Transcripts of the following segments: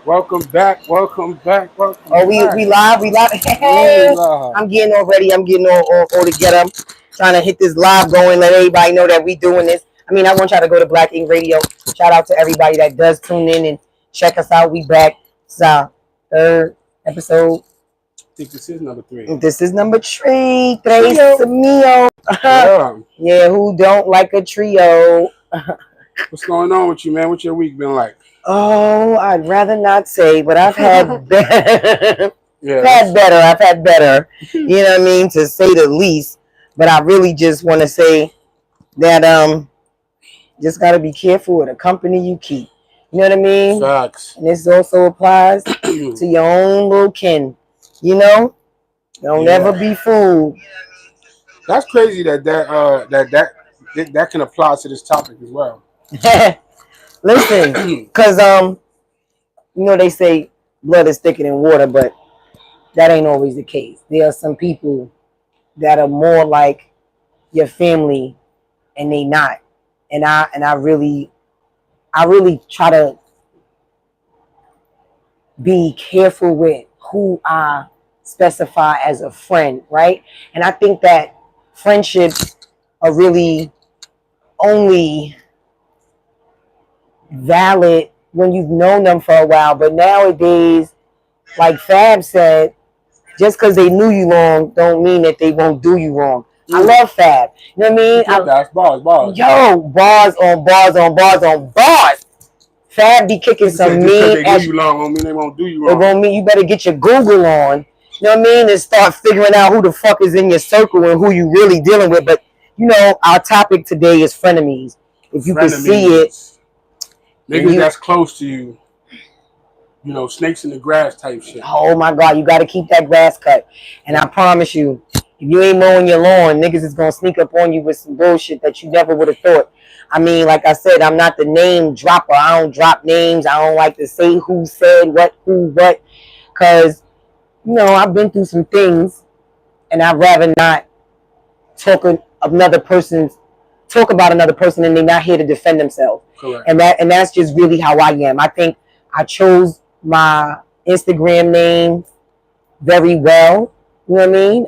Welcome back. Welcome back. Welcome Oh, we back. live, we live. Yeah, we Hey, live. I'm getting all ready. I'm getting all together. I'm trying to hit this live going. Let everybody know that we doing this. I mean, I want y'all to go to Black Ink Radio. Shout out to everybody that does tune in and check us out. We back. It's our third episode. I think this is number three. This is number three. Tres Trio. mio. Yeah. Yeah, who don't like a trio? What's going on with you, man? What's your week been like? Oh, I'd rather not say, but I've had better. Yeah. I've had better. You know what I mean, to say the least. But I really just want to say that just gotta be careful with the company you keep. You know what I mean? Facts. And this also applies to your own little kin. You know, don't ever be fooled. That's crazy that can apply to this topic as well. Listen, because you know they say blood is thicker than water, but that ain't always the case. There are some people that are more like your family, and they not. And I really try to be careful with who I specify as a friend, right? And I think that friendships are really only valid when you've known them for a while. But nowadays, like Fab said, just because they knew you long don't mean that they won't do you wrong. I love Fab. You know what I mean? That's bars. Yo, bars on bars on bars on bars. Fab be kicking some mean ass. You long don't mean they won't do you wrong. It won't mean you better get your Google on. You know what I mean? And start figuring out who the fuck is in your circle and who you really dealing with. But you know, our topic today is frenemies. If you can see it, niggas that's close to you. You know, snakes in the grass type shit. Oh my God, you got to keep that grass cut. And I promise you, if you ain't mowing your lawn, niggas is going to sneak up on you with some bullshit that you never would have thought. I mean, like I said, I'm not the name dropper. I don't drop names. I don't like to say who said what, because, you know, I've been through some things, and I'd rather not talk about another person and they're not here to defend themselves. Correct. And that's just really how I am. I think I chose my Instagram name very well. You know what I mean?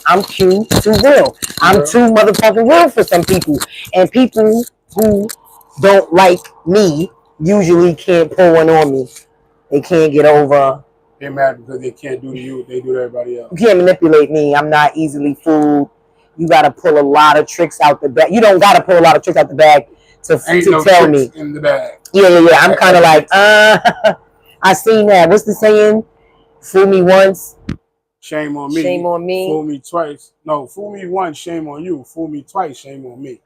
I'm cute, too real. I'm too motherfucking real for some people. And people who don't like me usually can't pull one on me. They can't get over. They're mad because they can't do to you what they do to everybody else. You can't manipulate me. I'm not easily fooled. You got to pull a lot of tricks out the bag. You don't got to pull a lot of tricks out the bag to tell me. In the bag. Yeah. I'm kind of like, I seen that. What's the saying? Fool me once. Shame on me. Shame on me. Fool me twice. No, fool me once, shame on you. Fool me twice, shame on me.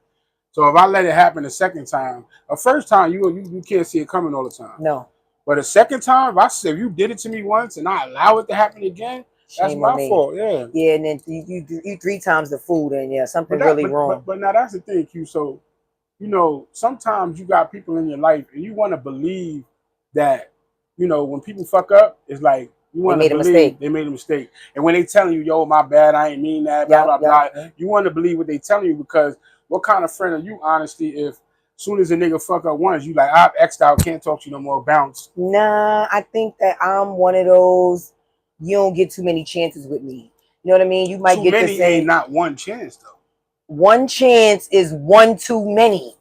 So if I let it happen a second time, a first time you can't see it coming all the time. No. But a second time, if you did it to me once and I allow it to happen again, that's my fault. Yeah. Yeah, and then you 3 times the food, and yeah, something really wrong. But now that's the thing, Q. So, you know, sometimes you got people in your life and you want to believe that, you know, when people fuck up, it's like you want to believe they made a mistake. And when they telling you, yo, my bad, I ain't mean that, blah, blah. You want to believe what they telling you, because what kind of friend are you, honestly, if soon as a nigga fuck up once, you like, I've X'd out, can't talk to you no more, bounce. Nah, I think that I'm one of those, you don't get too many chances with me. You know what I mean? You might get to say ain't not one chance, though. One chance is one too many.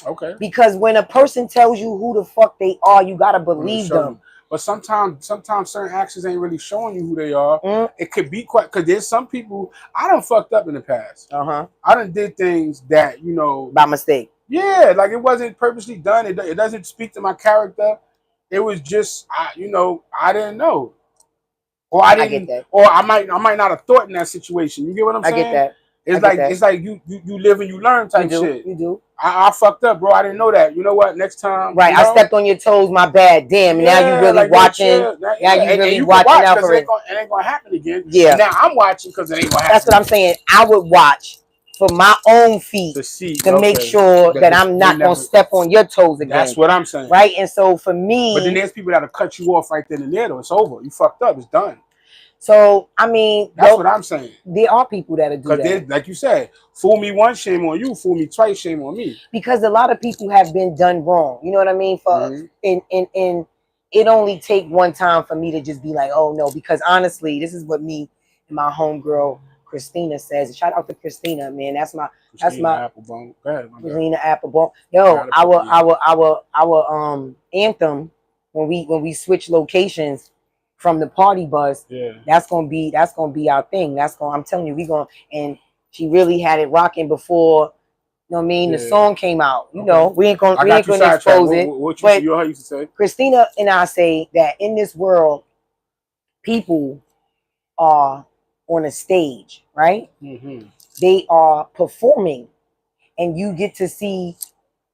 Okay. Because when a person tells you who the fuck they are, you gotta believe them. But sometimes certain actions ain't really showing you who they are. It could be quite, because there's some people, I done fucked up in the past. I done did things that, you know, by mistake. Yeah, like it wasn't purposely done. It doesn't speak to my character. It was just, you know, I didn't know. Or I get that. Or I might not have thought in that situation. You get what I'm saying? I get that. It's like you live and you learn type shit. You do. I fucked up, bro. I didn't know that. You know what? Next time, right? You know? I stepped on your toes. My bad. Damn. Yeah, now you really like watching. Now you really watching out for it. It ain't gonna happen again. Yeah. And now I'm watching because it ain't gonna happen. That's what I'm saying. I would watch for my own feet to make sure that I'm not gonna step on your toes again. That's what I'm saying. Right. And so for me, but then there's people that'll cut you off right then and there. Though it's over. You fucked up. It's done. So I mean, that's what I'm saying. There are people that do that. Like you said, fool me once, shame on you. Fool me twice, shame on me. Because a lot of people have been done wrong. You know what I mean? For in it only take one time for me to just be like, oh no, because honestly, this is what me and my homegirl Christina says. Shout out to Christina, man. That's my Applebone. Go ahead, Christina Applebone. Yo, our anthem when we switch locations from the party bus, that's gonna be our thing. I'm telling you, and she really had it rocking before. You know what I mean? The song came out. You know, we ain't gonna expose it. What you used to say? Christina and I say that in this world, people are on a stage, right? Mm-hmm. They are performing, and you get to see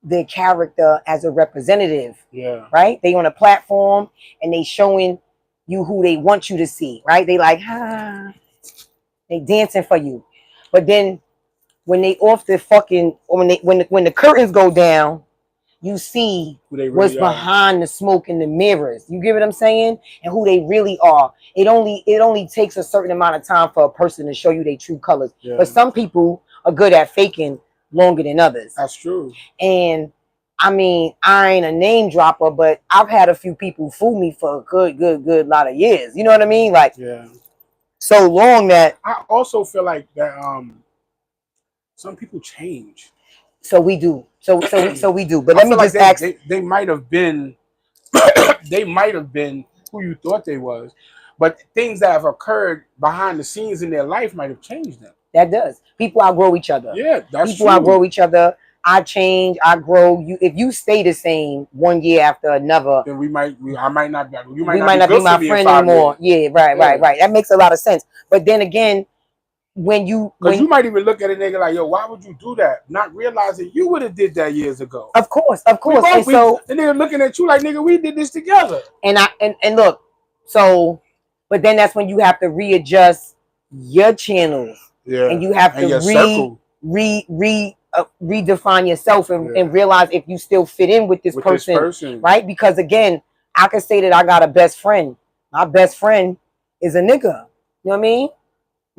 the character as a representative. Yeah. Right? They on a platform and they showing you who they want you to see. Right? They like, they dancing for you, but then when they off the fucking when the curtains go down, you see really what's behind the smoke in the mirrors. You get what I'm saying? And who they really are. It only takes a certain amount of time for a person to show you their true colors. Yeah. But some people are good at faking longer than others. That's true. And I mean, I ain't a name dropper, but I've had a few people fool me for a good lot of years. You know what I mean? Like, so long that I also feel like that some people change. So we do. So we do. But let me just ask. They might have been they might have been who you thought they was, but things that have occurred behind the scenes in their life might have changed them. That does. People outgrow each other. Yeah, that's people outgrow each other. I change, I grow. If you stay the same 1 year after another, then I might not be. You might not be my friend anymore. Yeah, right. That makes a lot of sense. But then again, when you might even look at a nigga like, yo, why would you do that? Not realizing you would have did that years ago. Of course. And so the nigga looking at you like, nigga, we did this together. And look, so but then that's when you have to readjust your channels. Yeah. And you have to redefine yourself and realize if you still fit in with this person. Right? Because again, I can say that I got a best friend. My best friend is a nigga. You know what I mean?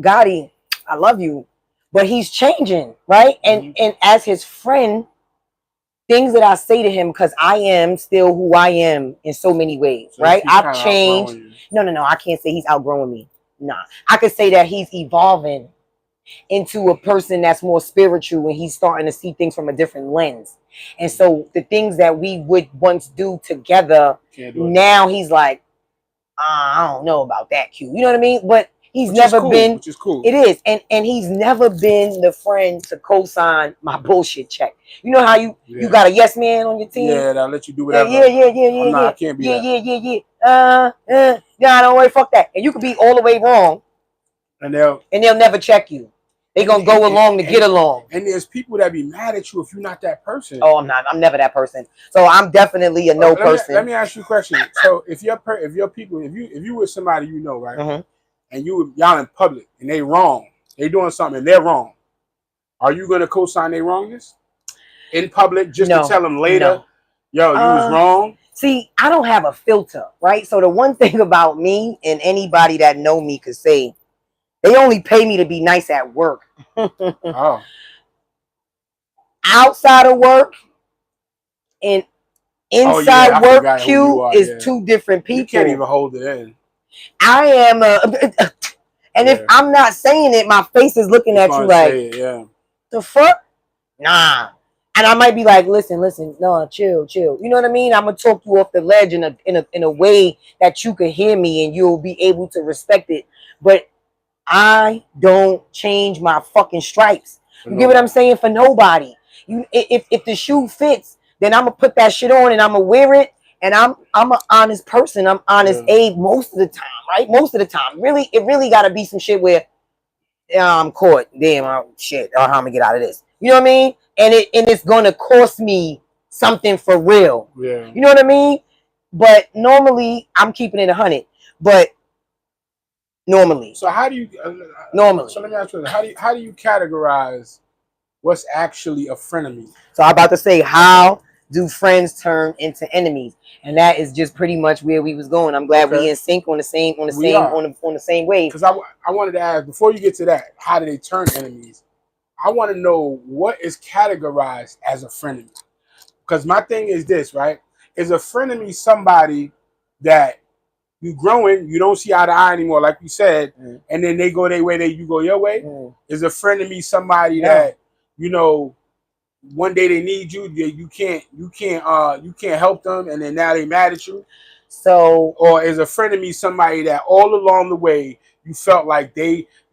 Gotti, I love you, but he's changing, right? And as his friend, things that I say to him, because I am still who I am in so many ways, so right? I've changed. No, I can't say he's outgrowing me. Nah, I could say that he's evolving into a person that's more spiritual and he's starting to see things from a different lens. And so the things that we would once do together, now he's like, I don't know about that, Q. You know what I mean? But he's never been, which is cool. It is. And he's never been the friend to co-sign my bullshit check. You know how you got a yes man on your team? Yeah, they'll let you do whatever. Yeah. I can't be that. Yeah, don't worry, fuck that. And you could be all the way wrong. And they'll never check you. They're going to go along to get along. And there's people that be mad at you if you're not that person. Oh, I'm not. I'm never that person. So I'm definitely a no person. Let me ask you a question. So if you with somebody you know, right? Mm-hmm. And y'all in public and they wrong, they doing something and they're wrong, are you gonna co-sign their wrongness in public just to tell them later, yo, you was wrong? See, I don't have a filter, right? So the one thing about me and anybody that know me could say, they only pay me to be nice at work. Oh. Outside of work and inside work, Q is two different people. You can't even hold it in. I am and if I'm not saying it, my face is looking at you like, the fuck? Nah. And I might be like, listen, no, chill. You know what I mean? I'm gonna talk you off the ledge in a way that you can hear me and you'll be able to respect it. But I don't change my fucking stripes. You get what I'm saying? For nobody. If the shoe fits, then I'm gonna put that shit on and I'm gonna wear it. And I'm an honest person. I'm honest, Abe, most of the time, right? Most of the time. Really, it really got to be some shit where I'm caught. Damn, shit. How am I going to get out of this? You know what I mean? And it's going to cost me something for real. Yeah. You know what I mean? But normally, I'm keeping it 100. But normally. So how do you... normally. So let me ask you, how do you categorize what's actually a frenemy? So I'm about to say, how do friends turn into enemies? And that is just pretty much where we was going. I'm glad we in sync on the same wave. Because I wanted to ask, before you get to that, how do they turn enemies? I want to know what is categorized as a frenemy. Because my thing is this, right? Is a frenemy somebody that you growing, you don't see eye to eye anymore, like we said, and then they go their way, you go your way. Is a friend to me somebody that, you know, one day they need you, you can't help them, and then now they mad at you. So, or is a friend of me somebody that all along the way you felt like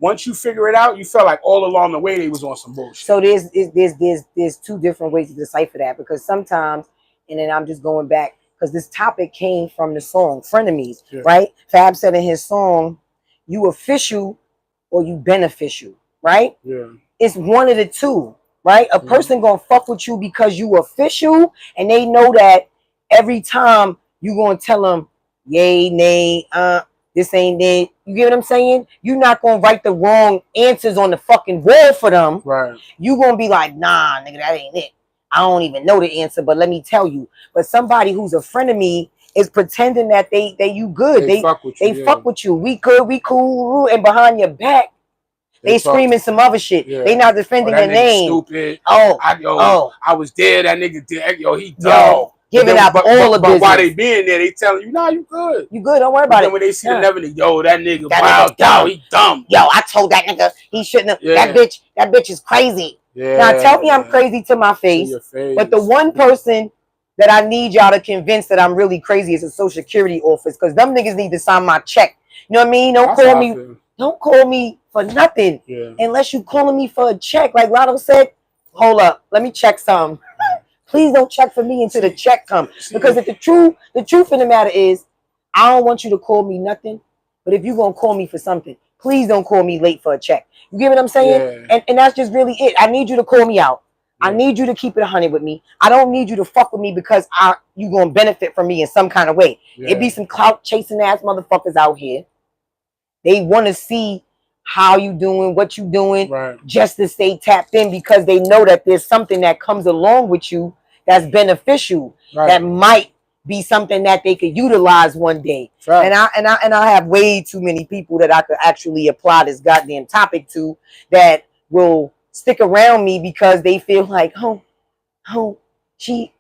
once you figure it out, you felt like all along the way they was on some bullshit. So there's two different ways to decipher that, because sometimes, and then I'm just going back because this topic came from the song Frenemies, right? Fab said in his song, "You official or you beneficial," right? Yeah, it's one of the two. Right? A person gonna fuck with you because you official, and they know that every time you gonna tell them, yay, nay, this ain't it. You get what I'm saying? You're not gonna write the wrong answers on the fucking wall for them. Right. You gonna be like, nah, nigga, that ain't it. I don't even know the answer, but let me tell you. But somebody who's a friend of me is pretending that they you good. They fuck with you. Fuck with you. We good, we cool, and behind your back, they screaming some other shit. Yeah. They not defending your name. Stupid. I was there. That nigga did. Yo, he dumb. Giving out all the business. But while they being there, they telling you, nah, you good. You good. Don't worry about it. When they see the never, yo, that nigga, wow, he dumb. Yo, I told that nigga he shouldn't have. Yeah. That bitch is crazy. Yeah. Now tell me I'm crazy to my face. But the one person that I need y'all to convince that I'm really crazy is a Social Security office, because them niggas need to sign my check. You know what I mean? Don't call me for nothing unless you calling me for a check. Like Lotto said, hold up, let me check some. Please don't check for me until the check come. Because if the truth of the matter is, I don't want you to call me nothing. But if you gonna call me for something, please don't call me late for a check. You get what I'm saying? Yeah. And that's just really it. I need you to call me out. I need you to keep it 100 with me. I don't need you to fuck with me because you gonna benefit from me in some kind of way. It be some clout chasing ass motherfuckers out here. They want to see how you doing, what you doing, just to stay tapped in, because they know that there's something that comes along with you that's beneficial, that might be something that they could utilize one day. And I have way too many people that I could actually apply this goddamn topic to that will stick around me because they feel like, she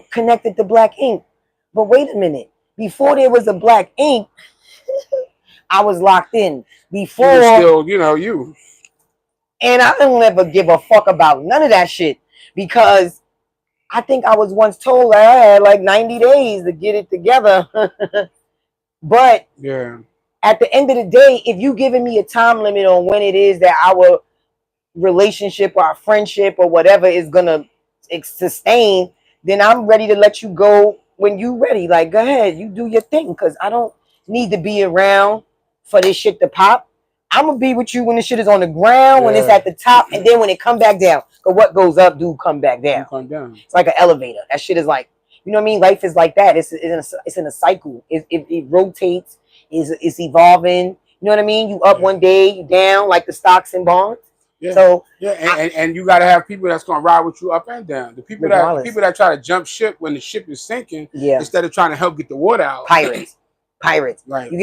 connected to Black Ink. But wait a minute, before there was a Black Ink, I was locked in. Before, you were still, you. And I don't ever give a fuck about none of that shit, because I think I was once told that I had like 90 days to get it together. But at the end of the day, if you giving me a time limit on when it is that our relationship or our friendship or whatever is gonna sustain, then I'm ready to let you go when you ready. Like, go ahead, you do your thing, because I don't need to be around for this shit to pop. I'm gonna be with you when the shit is on the ground, when it's at the top, and then when it come back down. Because what goes up do come back down. It's like an elevator. That shit is like, you know what I mean? Life is like that. It's in a cycle. It rotates. It's evolving. You know what I mean? You up one day, you down, like the stocks and bonds. Yeah. So and you gotta have people that's gonna ride with you up and down. The people that try to jump ship when the ship is sinking, instead of trying to help get the water out. Pirates. Right. You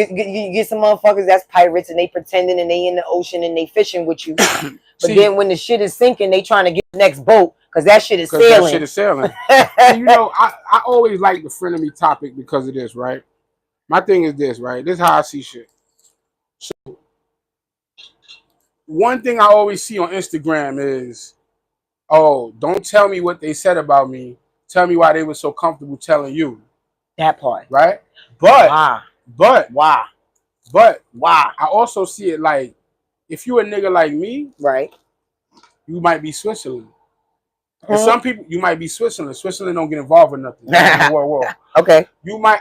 get some motherfuckers that's pirates, and they pretending and they in the ocean and they fishing with you. But then when the shit is sinking, they trying to get the next boat because that shit is sailing. I always like the frenemy topic because of this, right? My thing is this, right? This is how I see shit. So one thing I always see on Instagram is, don't tell me what they said about me. Tell me why they were so comfortable telling you. That part. Right? But I also see it like, if you a nigga like me, right, you might be Switzerland. And some people, you might be Switzerland. Switzerland don't get involved with nothing. Whoa. Okay.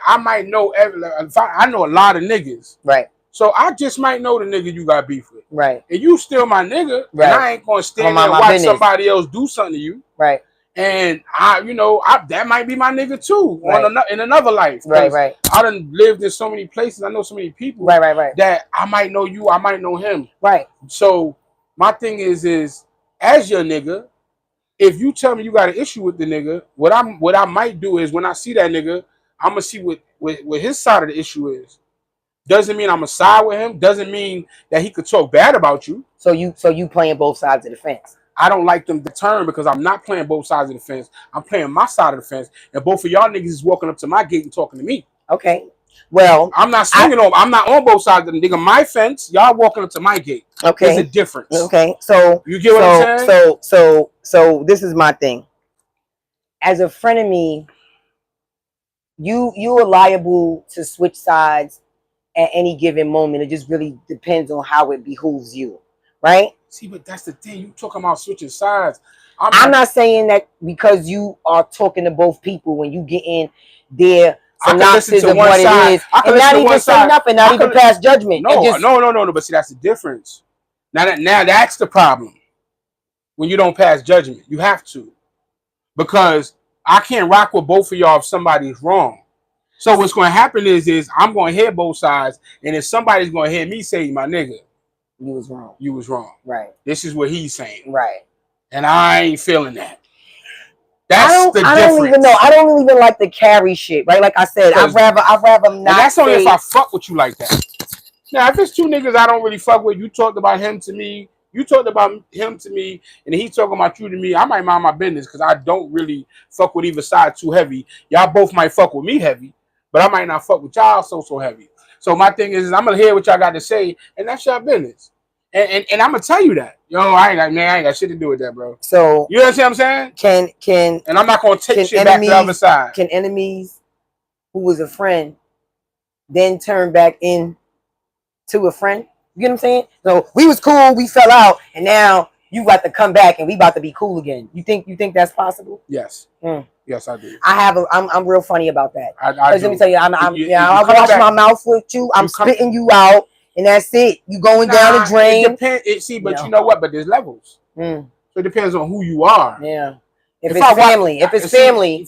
I might know I know a lot of niggas. Right. So I just might know the nigga you got beef with. Right. And you still my nigga. Right. And I ain't gonna stand there and watch somebody else do something to you. Right. And that might be my nigga too, in another life. Right. I done lived in so many places. I know so many people. Right. That I might know you. I might know him. Right. So my thing is as your nigga, if you tell me you got an issue with the nigga, what I might do is, when I see that nigga, I'm gonna see what his side of the issue is. Doesn't mean I'm gonna side with him. Doesn't mean that he could talk bad about you. So you playing both sides of the fence. I don't like them to turn, because I'm not playing both sides of the fence. I'm playing my side of the fence, and both of y'all niggas is walking up to my gate and talking to me. Okay. Well, I'm not swinging on. I'm not on both sides of the nigga. My fence, y'all walking up to my gate. Okay, there's a difference. Okay, so you get what I'm saying? So this is my thing. As a frenemy, you are liable to switch sides at any given moment. It just really depends on how it behooves you, right? See, but that's the thing. You talking about switching sides. I'm not saying that because you are talking to both people when you get in their synopsis of what it is, and not even say nothing, not even pass judgment. No. But see, that's the difference. Now that's the problem. When you don't pass judgment, you have to, because I can't rock with both of y'all if somebody's wrong. So what's going to happen is I'm going to hear both sides, and if somebody's going to hear me say, my nigga, you was wrong. You was wrong. Right. This is what he's saying. Right. And I ain't feeling that. I don't even know. I don't even like the carry shit, right? Like I said, I'd rather not. And that's only if I fuck with you like that. Now, if it's two niggas I don't really fuck with, you talked about him to me, you talked about him to me, and he talking about you to me, I might mind my business because I don't really fuck with either side too heavy. Y'all both might fuck with me heavy, but I might not fuck with y'all so heavy. So my thing is I'm gonna hear what y'all got to say, and that's your business. And I'm gonna tell you that. Yo, I ain't got shit to do with that, bro. So you understand what I'm saying? Can and I'm not gonna take shit back to the other side. Can enemies who was a friend then turn back in to a friend? You get what I'm saying? So we was cool, we fell out, and now you got to come back and we about to be cool again. You think that's possible? Yes. Yes, I do. I'm real funny about that. Let me tell you, I wash my mouth with you. I'm spitting you out, and that's it. You going down the drain. It depends. But you know what? But there's levels. So it depends on who you are. Yeah. If it's family.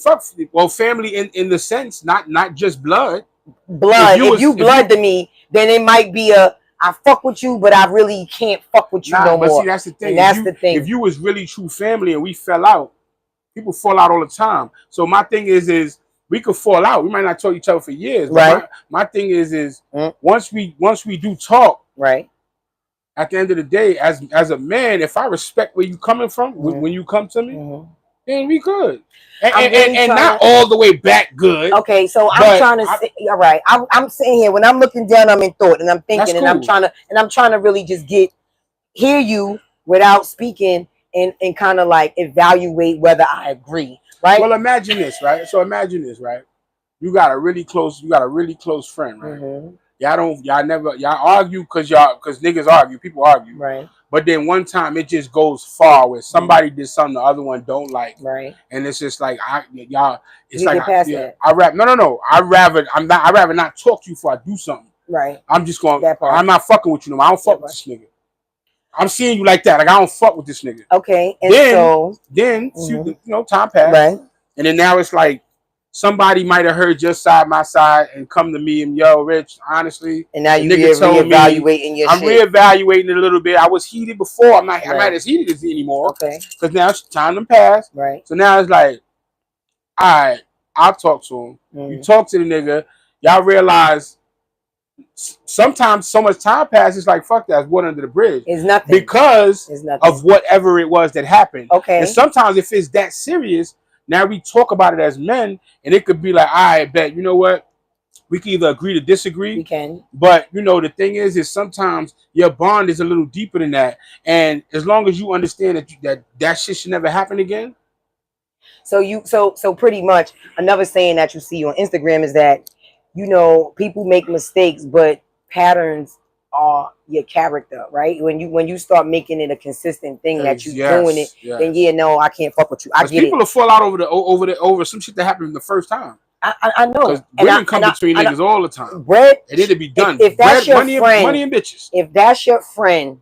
Well, family in the sense, not just blood. If you blood to me, then it might be I fuck with you, but I really can't fuck with you no more. See, that's the thing. If you was really true family and we fell out, people fall out all the time. So my thing is we could fall out. We might not talk to each other for years. But right. My thing is once we do talk, right. At the end of the day, as a man, if I respect where you coming from when you come to me, then we good. And not all the way back good. Okay, so I'm trying to say, all right. I'm sitting here when I'm looking down, I'm in thought and I'm thinking, and I'm trying to really just hear you without speaking and kind of like evaluate whether I agree. Right. Well, imagine this, right? So imagine this, right? You got a really close friend, right? Y'all argue because niggas argue, people argue. Right. But then one time it just goes far where somebody did something the other one don't like. Right. And it's just like I'd rather not talk to you before I do something. Right. I'm just going I'm not fucking with you no more. I don't fuck with this nigga. I'm seeing you like that. Like I don't fuck with this nigga. Okay. And then time passed. Right. And then now it's like somebody might have heard your side, my side, and come to me and yo, Rich, honestly. And now you're reevaluating your shit. I'm reevaluating it a little bit. I was heated before. I'm not as heated as anymore. Okay. Because now time done passed. Right. So now it's like, all right, I'll talk to him. You talk to the nigga. Y'all realize sometimes so much time passes, it's like, fuck that, it's water under the bridge. It's nothing. Because of whatever it was that happened. Okay. And sometimes if it's that serious, now we talk about it as men, and it could be like, I bet, you know what? We can either agree to disagree. We can. But, the thing is sometimes your bond is a little deeper than that. And as long as you understand that shit should never happen again. So pretty much another saying that you see on Instagram is that, people make mistakes, but patterns are your character, right? When you start making it a consistent thing that you're doing it, then I can't fuck with you. I get people will fall out over some shit that happened the first time. I know. Because women come between niggas all the time. Bread, it need to be done. If that's your friend, money and bitches. If that's your friend,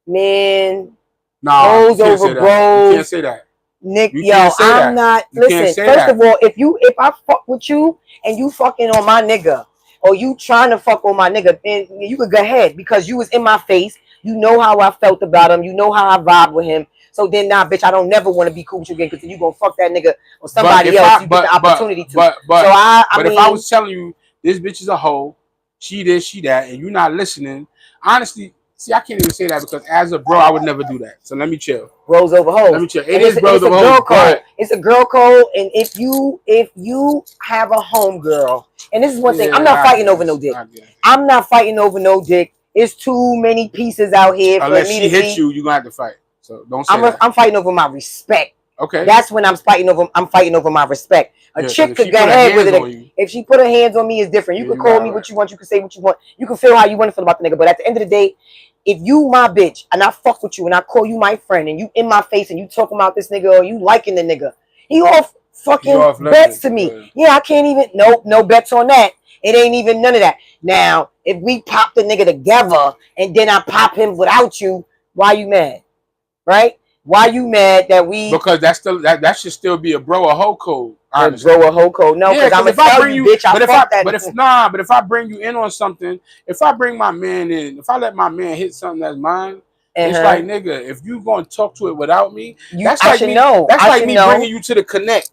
man, nah, bros over bros. You can't say that. Nick, I'm not. Listen, first of all, if I fuck with you and you fucking on my nigga, or you trying to fuck on my nigga, then you could go ahead because you was in my face. You know how I felt about him. You know how I vibe with him. So then, bitch, I don't never want to be cool with you again because you gonna fuck that nigga or somebody else. You get the opportunity to. But if I was telling you this bitch is a hoe, she this, she that, and you're not listening, honestly, See, I can't even say that because as a bro, I would never do that. So let me chill. Bros over hoes. Let me chill. It is bros over hoes. But it's a girl code, and if you have a home girl, and this is one thing, I'm not fighting over no dick. I'm not fighting over no dick. It's too many pieces out here for me to see. Unless she hits you, you're gonna have to fight. So don't say that. I'm fighting over my respect. Okay. That's when I'm fighting over my respect. A chick could go ahead with it. If she put her hands on me, it's different. You can call me what you want. You can say what you want. You can feel how you want to feel about the nigga. But at the end of the day, if you my bitch and I fuck with you and I call you my friend and you in my face and you talking about this nigga or you liking the nigga, he off fucking bets to me. Yeah, I can't even. No bets on that. It ain't even none of that. Now, if we pop the nigga together and then I pop him without you, why you mad? Right? Why you mad that we? Because that should still be a bro or hoe code. Bro or hoe code. No, because I'm gonna tell you, bitch. But if I bring you in on something, if I bring my man in, if I let my man hit something that's mine, it's like, nigga, if you gonna talk to it without me, that's like me bringing you to the connect,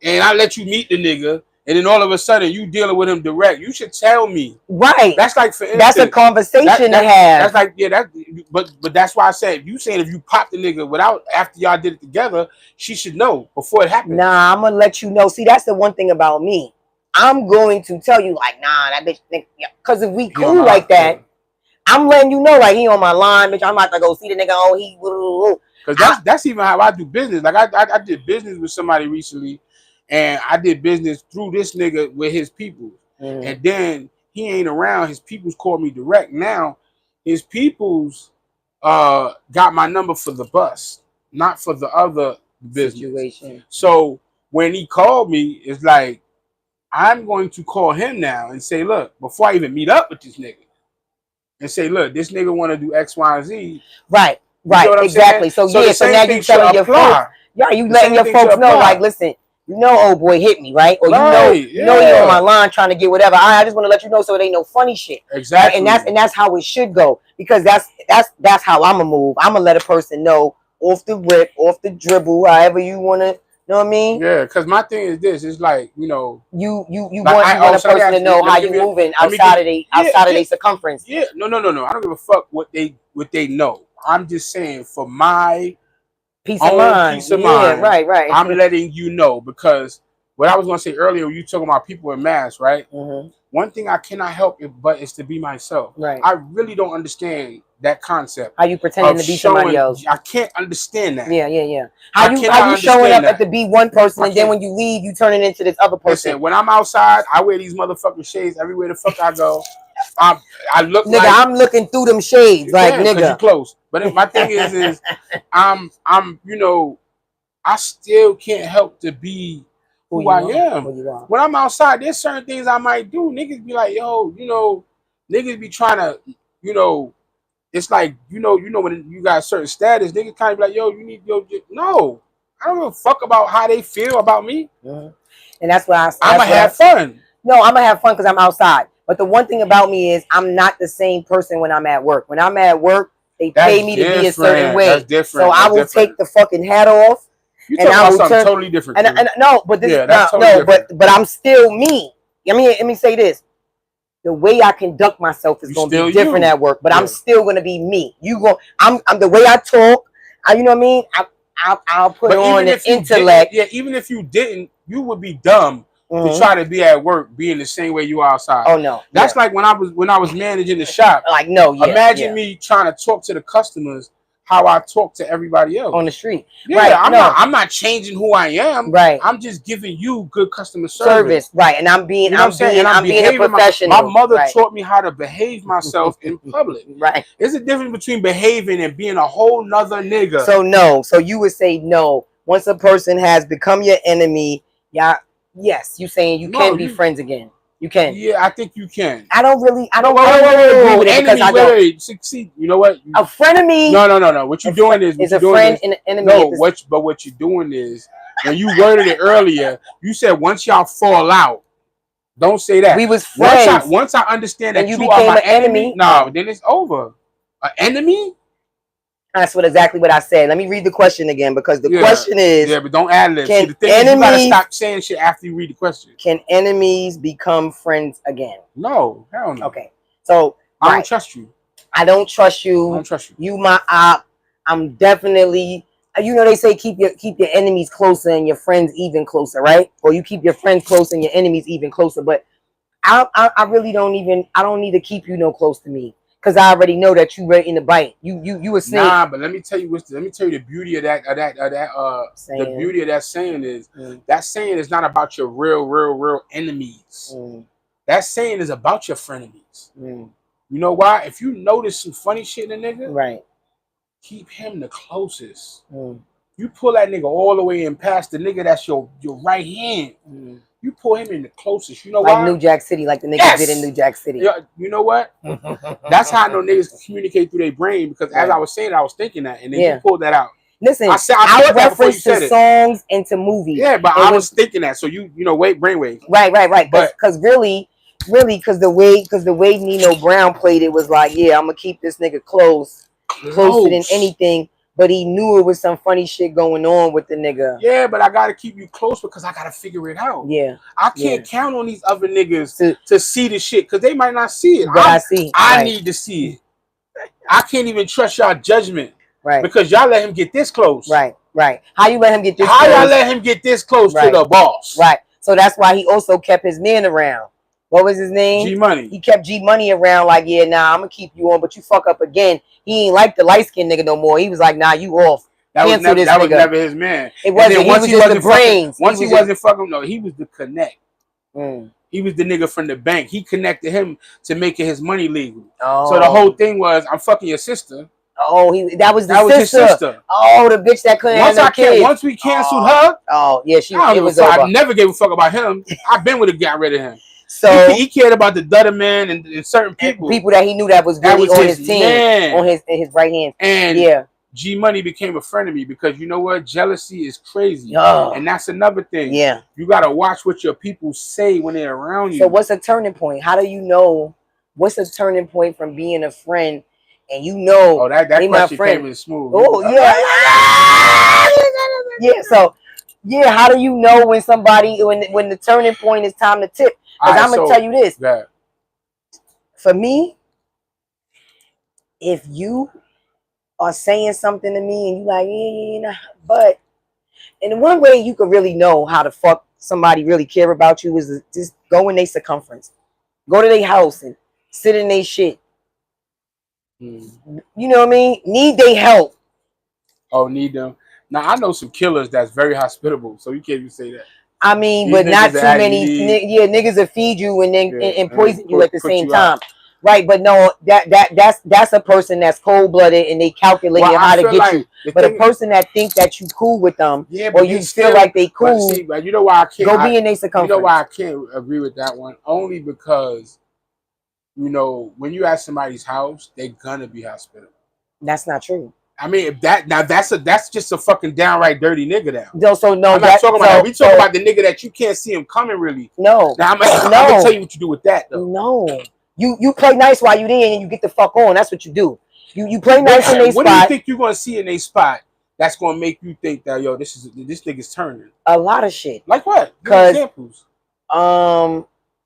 and I let you meet the nigga. And then all of a sudden, you dealing with him direct. You should tell me. Right. That's like, for instance, that's a conversation to have. That's like, yeah. But that's why I said, you saying if you pop the nigga without after y'all did it together, she should know before it happens. Nah, I'm gonna let you know. See, that's the one thing about me. I'm going to tell you, like, nah, that bitch. Because if we cool like that, I'm letting you know, like, he on my line, bitch. I'm about to go see the nigga. Oh, he. Because that's even how I do business. Like I did business with somebody recently. And I did business through this nigga with his people. And then he ain't around. His peoples called me direct. Now, his peoples got my number for the bus, not for the other business. Situation. So when he called me, it's like, I'm going to call him now and say, look, before I even meet up with this nigga, and say, look, this nigga want to do X, Y, and Z. Right, exactly. So now you telling your folks, you letting your folks know, like, listen, you know, old boy hit me, right? Or you know he on my line trying to get whatever. I just want to let you know so it ain't no funny shit. Exactly. Right? And that's how it should go, because that's how I'ma move. I'ma let a person know off the rip, off the dribble, however you wanna. You know what I mean? Yeah, because my thing is this: it's like, you know, you want a person to know how you moving outside of their circumference. Yeah, no. I don't give a fuck what they know. I'm just saying, for my peace of mind. Right. I'm letting you know, because what I was gonna say earlier, you talking about people in masks, right? One thing I cannot help it but is to be myself. Right. I really don't understand that concept. How you pretending to be somebody else? I can't understand that. Yeah. How you showing up to be one person and then when you leave, you turning into this other person? Listen, when I'm outside, I wear these motherfucking shades everywhere the fuck I go. I look nigga, like I'm looking through them shades, like nigga. You close. But my thing is I'm you know, I still can't help to be who I am. When I'm outside, there's certain things I might do. Niggas be like, yo, you know, niggas be trying to, you know, it's like, you know, when you got a certain status, niggas kind of be like, yo, you need no. I don't give a fuck about how they feel about me. And that's why I'm gonna have fun. No, I'm gonna have fun because I'm outside. But the one thing about me is I'm not the same person when I'm at work. When I'm at work, they pay me to be a certain way. That's different. So I will take the fucking hat off. You talking about something totally different. And no, but this but I'm still me. Let me say this. The way I conduct myself is gonna be different at work, but I'm still gonna be me. I'm the way I talk. You know what I mean? I'll put on the intellect. Even if you didn't, you would be dumb to try to be at work being the same way you are outside. Oh no, that's like when I was managing the shop. Like imagine me trying to talk to the customers how I talk to everybody else on the street. Yeah, I'm not changing who I am. Right. I'm just giving you good customer service. Right. And I'm being a professional. My mother taught me how to behave myself in public. Right. There's a difference between behaving and being a whole nother nigga. So no. So you would say no. Once a person has become your enemy, yes, you saying you can be friends again. You can. Yeah, I think you can. I don't really agree with it because I don't. See, you know what? A frenemy. No. What you're doing is a friend and an enemy. No, what you're doing is, when you worded it earlier, you said once y'all fall out. Don't say that. We was friends. Once I understand that you became are my an enemy. No, then it's over. An enemy? That's exactly what I said. Let me read the question again, because the question is... Yeah, but don't add lib. See, the thing is, you gotta stop saying shit after you read the question. Can enemies become friends again? No, hell no. Okay, so... I don't trust you. I don't trust you. I don't trust you. You my op. I'm definitely. You know they say keep your enemies closer and your friends even closer, right? Or you keep your friends close and your enemies even closer. But I really don't even. I don't need to keep you no close to me because I already know that you ready to bite. You a snake. Nah, but let me tell you the beauty of that the beauty of that saying is that saying is not about your real enemies. That saying is about your frenemies. You know why? If you notice some funny shit in a nigga, right, keep him the closest. You pull that nigga all the way in past the nigga that's your right hand. You pull him in the closest. You know like why? New Jack City, like the niggas did in New Jack City. You know what? That's how I know niggas communicate through their brain because as I was saying, I was thinking that, and then you pulled that out. Listen, I reference to songs and to movies. Yeah, but I was thinking that, so you know, brainwave. Right. Because really, because the way Nino Brown played it was like, yeah, I'm gonna keep this nigga closer than anything. But he knew it was some funny shit going on with the nigga. Yeah, but I gotta keep you close because I gotta figure it out. Yeah, I can't count on these other niggas to see the shit because they might not see it. But I need to see it. I can't even trust y'all judgment. Right. Because y'all let him get this close. Right. How you let him get this close? How y'all let him get this close to the boss? Right. So that's why he also kept his man around. What was his name? G Money. He kept G Money around like, yeah, nah, I'm gonna keep you on, but you fuck up again. He ain't like the light-skinned nigga no more. He was like, nah, you off. That was never his man. It wasn't. He was just the brains. Once he wasn't fucking, no, he was the connect. He was the nigga from the bank. He connected him to making his money legal. Oh. So the whole thing was, I'm fucking your sister. Oh, that was his sister. Oh, the bitch that couldn't have no kids. Once we canceled her. Oh, yeah, it was over. I never gave a fuck about him. I've been with a got rid of him. So he cared about the Dudder man and certain people that he knew that was really on his team, man. on his right hand. And yeah, G Money became a friend of me because you know what? Jealousy is crazy, and that's another thing. Yeah, you gotta watch what your people say when they're around you. So what's a turning point? How do you know? What's a turning point from being a friend? And you know, oh, that question came in smooth. Oh yeah, yeah. So yeah, how do you know when somebody when the turning point is time to tip? Because I'm gonna tell you this. For me, if you are saying something to me and you like, yeah, but and one way you could really know how the fuck somebody really care about you is just go in their circumference, go to their house and sit in their shit. You know what I mean? Need they help? Oh, need them. Now I know some killers that's very hospitable, so you can't even say that. I mean, but not too many. Yeah, niggas will feed you and then and poison you at the same time, right? But no, that's a person that's cold blooded and they calculating how to get you. But a person that think that you cool with them, or you feel like they cool, but you know why I can't go be in their circumference. You know why I can't agree with that one? Only because, you know, when you at somebody's house, they're gonna be hospitable. That's not true. I mean, if that's just a fucking downright dirty nigga now. No, so no, I'm not talking about that. We talking about the nigga that you can't see him coming really. No. Now I'm gonna tell you what you do with that though. No. You play nice while you there and you get the fuck on. That's what you do. You play nice in a spot. What do you think you're gonna see in a spot that's gonna make you think that this nigga's turning? A lot of shit. Like what? Because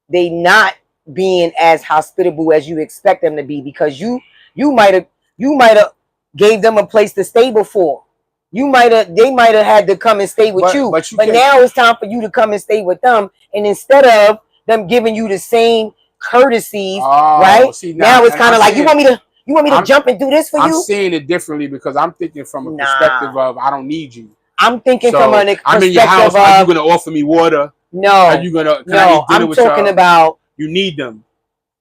they not being as hospitable as you expect them to be because you might have gave them a place to stay before. They might have had to come and stay with you. But now it's time for you to come and stay with them. And instead of them giving you the same courtesies, right? See, now it's kind of like you want me to jump and do this for you? I'm seeing it differently because I'm thinking from a perspective of I don't need you. I'm thinking from a perspective I'm in your house. Are you gonna offer me water? No. Are you gonna? I'm talking about you need them.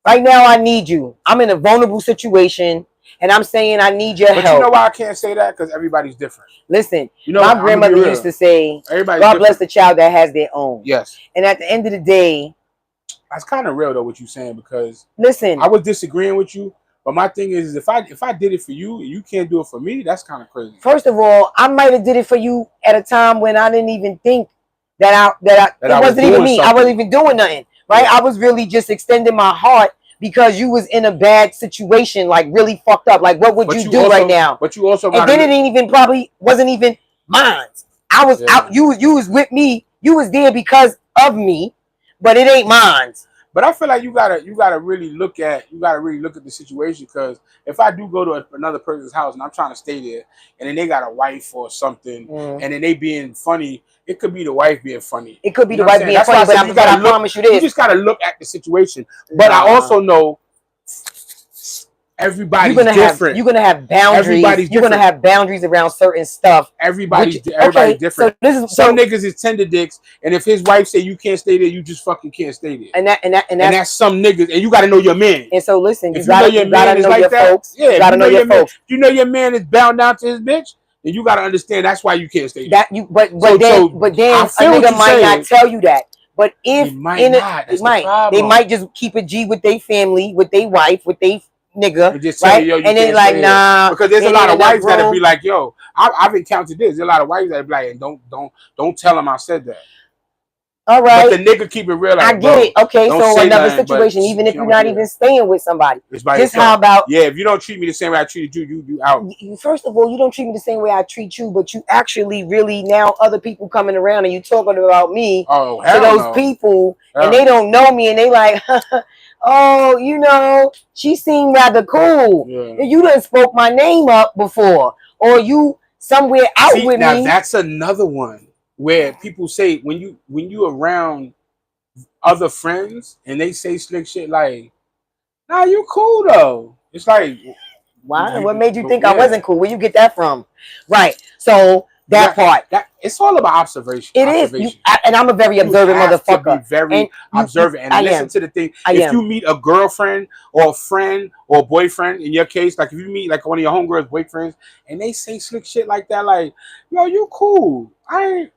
Right now, I need you. I'm in a vulnerable situation. And I'm saying I need your help. But you know why I can't say that? Because everybody's different. Listen, you know, my grandmother used to say, God bless the child that has their own. Yes. And at the end of the day, that's kind of real though what you're saying because listen, I was disagreeing with you, but my thing is if I did it for you and you can't do it for me, that's kind of crazy. First of all, I might have did it for you at a time when I didn't even think that it wasn't even me. I wasn't even doing nothing. Right? Yeah. I was really just extending my heart. Because you was in a bad situation, like really fucked up. Like, what would you do right now? But you also, and then it ain't even wasn't even mine. I was out. You was with me. You was there because of me, but it ain't mine. But I feel like you gotta really look at the situation, because if I do go to another person's house and I'm trying to stay there, and then they got a wife or something, and then they being funny, it could be the wife being funny. It could be the wife being funny, but I promise you this: you just gotta look at the situation. But I also know everybody's different. You're gonna have boundaries. You're gonna have boundaries around certain stuff. Everybody's different. So some niggas is tender dicks, and if his wife say you can't stay there, you just fucking can't stay there. And that's some niggas, and you gotta know your man. And so listen, if you know your man is like that, folks. Yeah, you gotta know your folks. If you know your man is bound down to his bitch, then you gotta understand that's why you can't stay there. But then a nigga might not tell you that. But if they might just keep a G with their family, with their wife, with their nigga, and just right? You, and then like, nah, because there's a lot of wives that'll be like, yo, I've encountered this. There's a lot of wives that'll be like, and don't tell him I said that. All right, but the nigga keep it real. Like, I get it. Okay, so another situation, even if you're not even staying with somebody, just how about if you don't treat me the same way I treated you, you out. First of all, you don't treat me the same way I treat you, but you actually really now other people coming around and you talking about me to those people, and they don't know me, and they like, oh, you know, she seemed rather cool. Yeah. You done spoke my name up before, or you somewhere out with me. That's another one. Where people say when you around other friends and they say slick shit like, nah, you cool though. It's like, why? What made you think I wasn't cool? Where you get that from? Right. So part. It's all about observation. It is. And I'm a very observant motherfucker. To be very observant and listen to the thing. If you meet a girlfriend or a friend or a boyfriend, in your case, like if you meet like one of your homegirls' boyfriends and they say slick shit like that, like, yo, you cool. Why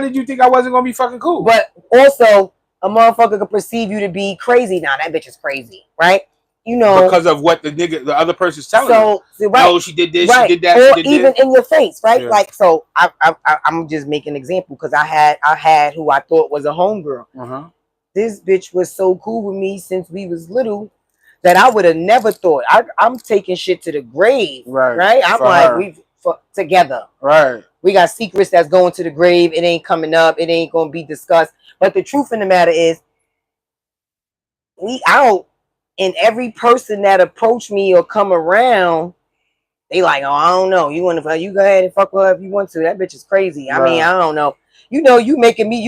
did you think I wasn't gonna be fucking cool? But also, a motherfucker could perceive you to be crazy. Now that bitch is crazy, right? You know, because of what the other person's telling you. Right. No, she did this, she did that, or she did even this. in your face, right? Yeah. Like, so I'm just making an example because I had who I thought was a homegirl. This bitch was so cool with me since we was little that I would have never thought. I'm taking shit to the grave, right? I'm like, we've together, right? We got secrets that's going to the grave. It ain't coming up. It ain't gonna be discussed. But the truth in the matter is, we out. And every person that approach me or come around, they like, oh, I don't know. You go ahead and fuck with her if you want to. That bitch is crazy. I mean, I don't know. You know, you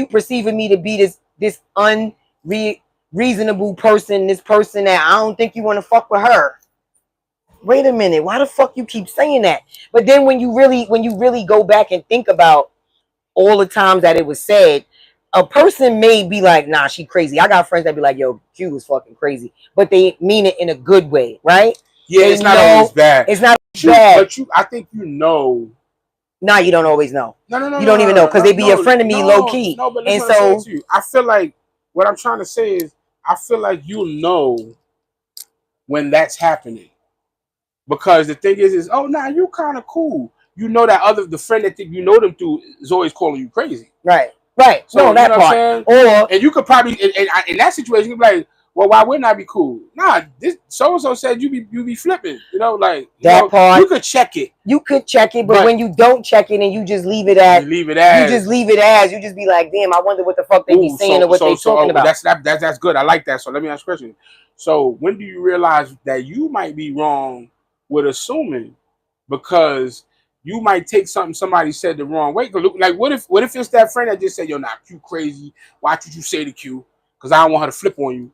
perceiving me to be this unreasonable person, this person that I don't think you want to fuck with her. Wait a minute, why the fuck you keep saying that? But then when you really go back and think about all the times that it was said, a person may be like, nah, she crazy. I got friends that be like, yo, Q was fucking crazy. But they mean it in a good way, right? Yeah, it's not always bad. It's not bad. But I think you know. Nah, you don't always know. No. You don't even know because they be your friend of me low key. No, but listen, and so I feel like what I'm trying to say is I feel like you'll know when that's happening. Because the thing is oh, nah, you kind of cool. You know that the friend that you know them through is always calling you crazy. Right. So that part. And you could probably in that situation you be like, well, why wouldn't I be cool? Nah, this so and so said you be flipping. You know, like part. You could check it. You could check it, but when you don't check it and you just leave it as you just be like, damn, I wonder what the fuck they be saying or what they talking about. That's good. I like that. So let me ask a question. So when do you realize that you might be wrong with assuming, because you might take something somebody said the wrong way? Like, what if it's that friend that just said, yo, nah, Q crazy. Why should you say to Q? Because I don't want her to flip on you.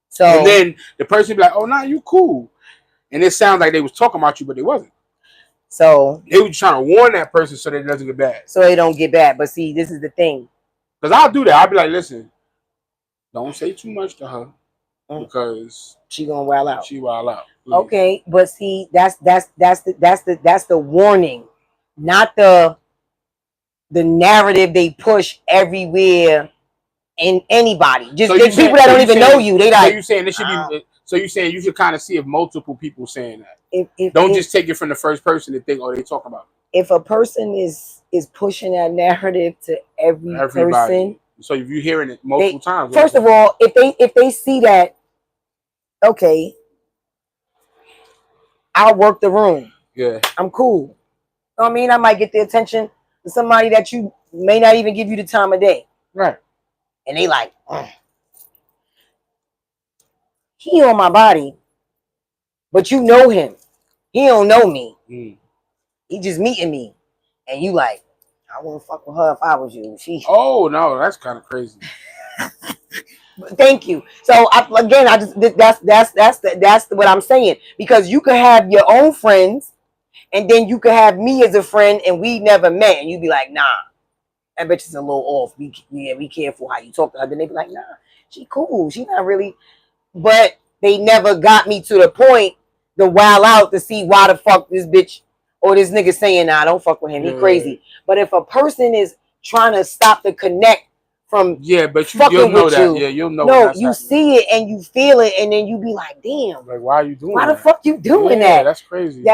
So, and then the person be like, oh, nah, you cool. And it sounds like they was talking about you, but they wasn't. So they were trying to warn that person so that it doesn't get bad. So they don't get bad. But see, this is the thing. Because I'll do that. I'll be like, listen, don't say too much to her because she gonna wild out. She wild out. Please. Okay, but see, that's the warning, not the narrative they push everywhere in anybody. Just people that don't even know you. They like. So you saying this should be? So you saying you should kind of see if multiple people saying that. Don't just take it from the first person and think, oh, they talking about it. If a person is pushing that narrative to everybody. Person, so if you're hearing it multiple times. First of all, if they see that, okay, I'll work the room. Yeah, I'm cool. You know what I mean, I might get the attention of somebody that you may not even give you the time of day. Right. And they like, he on my body, but you know him. He don't know me. He just meeting me, and you like, I wouldn't fuck with her if I was you. Oh no, that's kind of crazy. Thank you. So again, I just that's what I'm saying, because you could have your own friends, and then you could have me as a friend, and we never met, and you'd be like, nah, that bitch is a little off. Be careful how you talk to her. Then they be like, nah, she cool. She not really. But they never got me to the point to wild out to see why the fuck this bitch or this nigga saying, nah, don't fuck with him. He crazy. But if a person is trying to stop the connect from but you'll know that. Yeah, you'll know. No, you see it and you feel it, and then you be like, damn. Like, why are you doing why that? The fuck you doing that? That's crazy.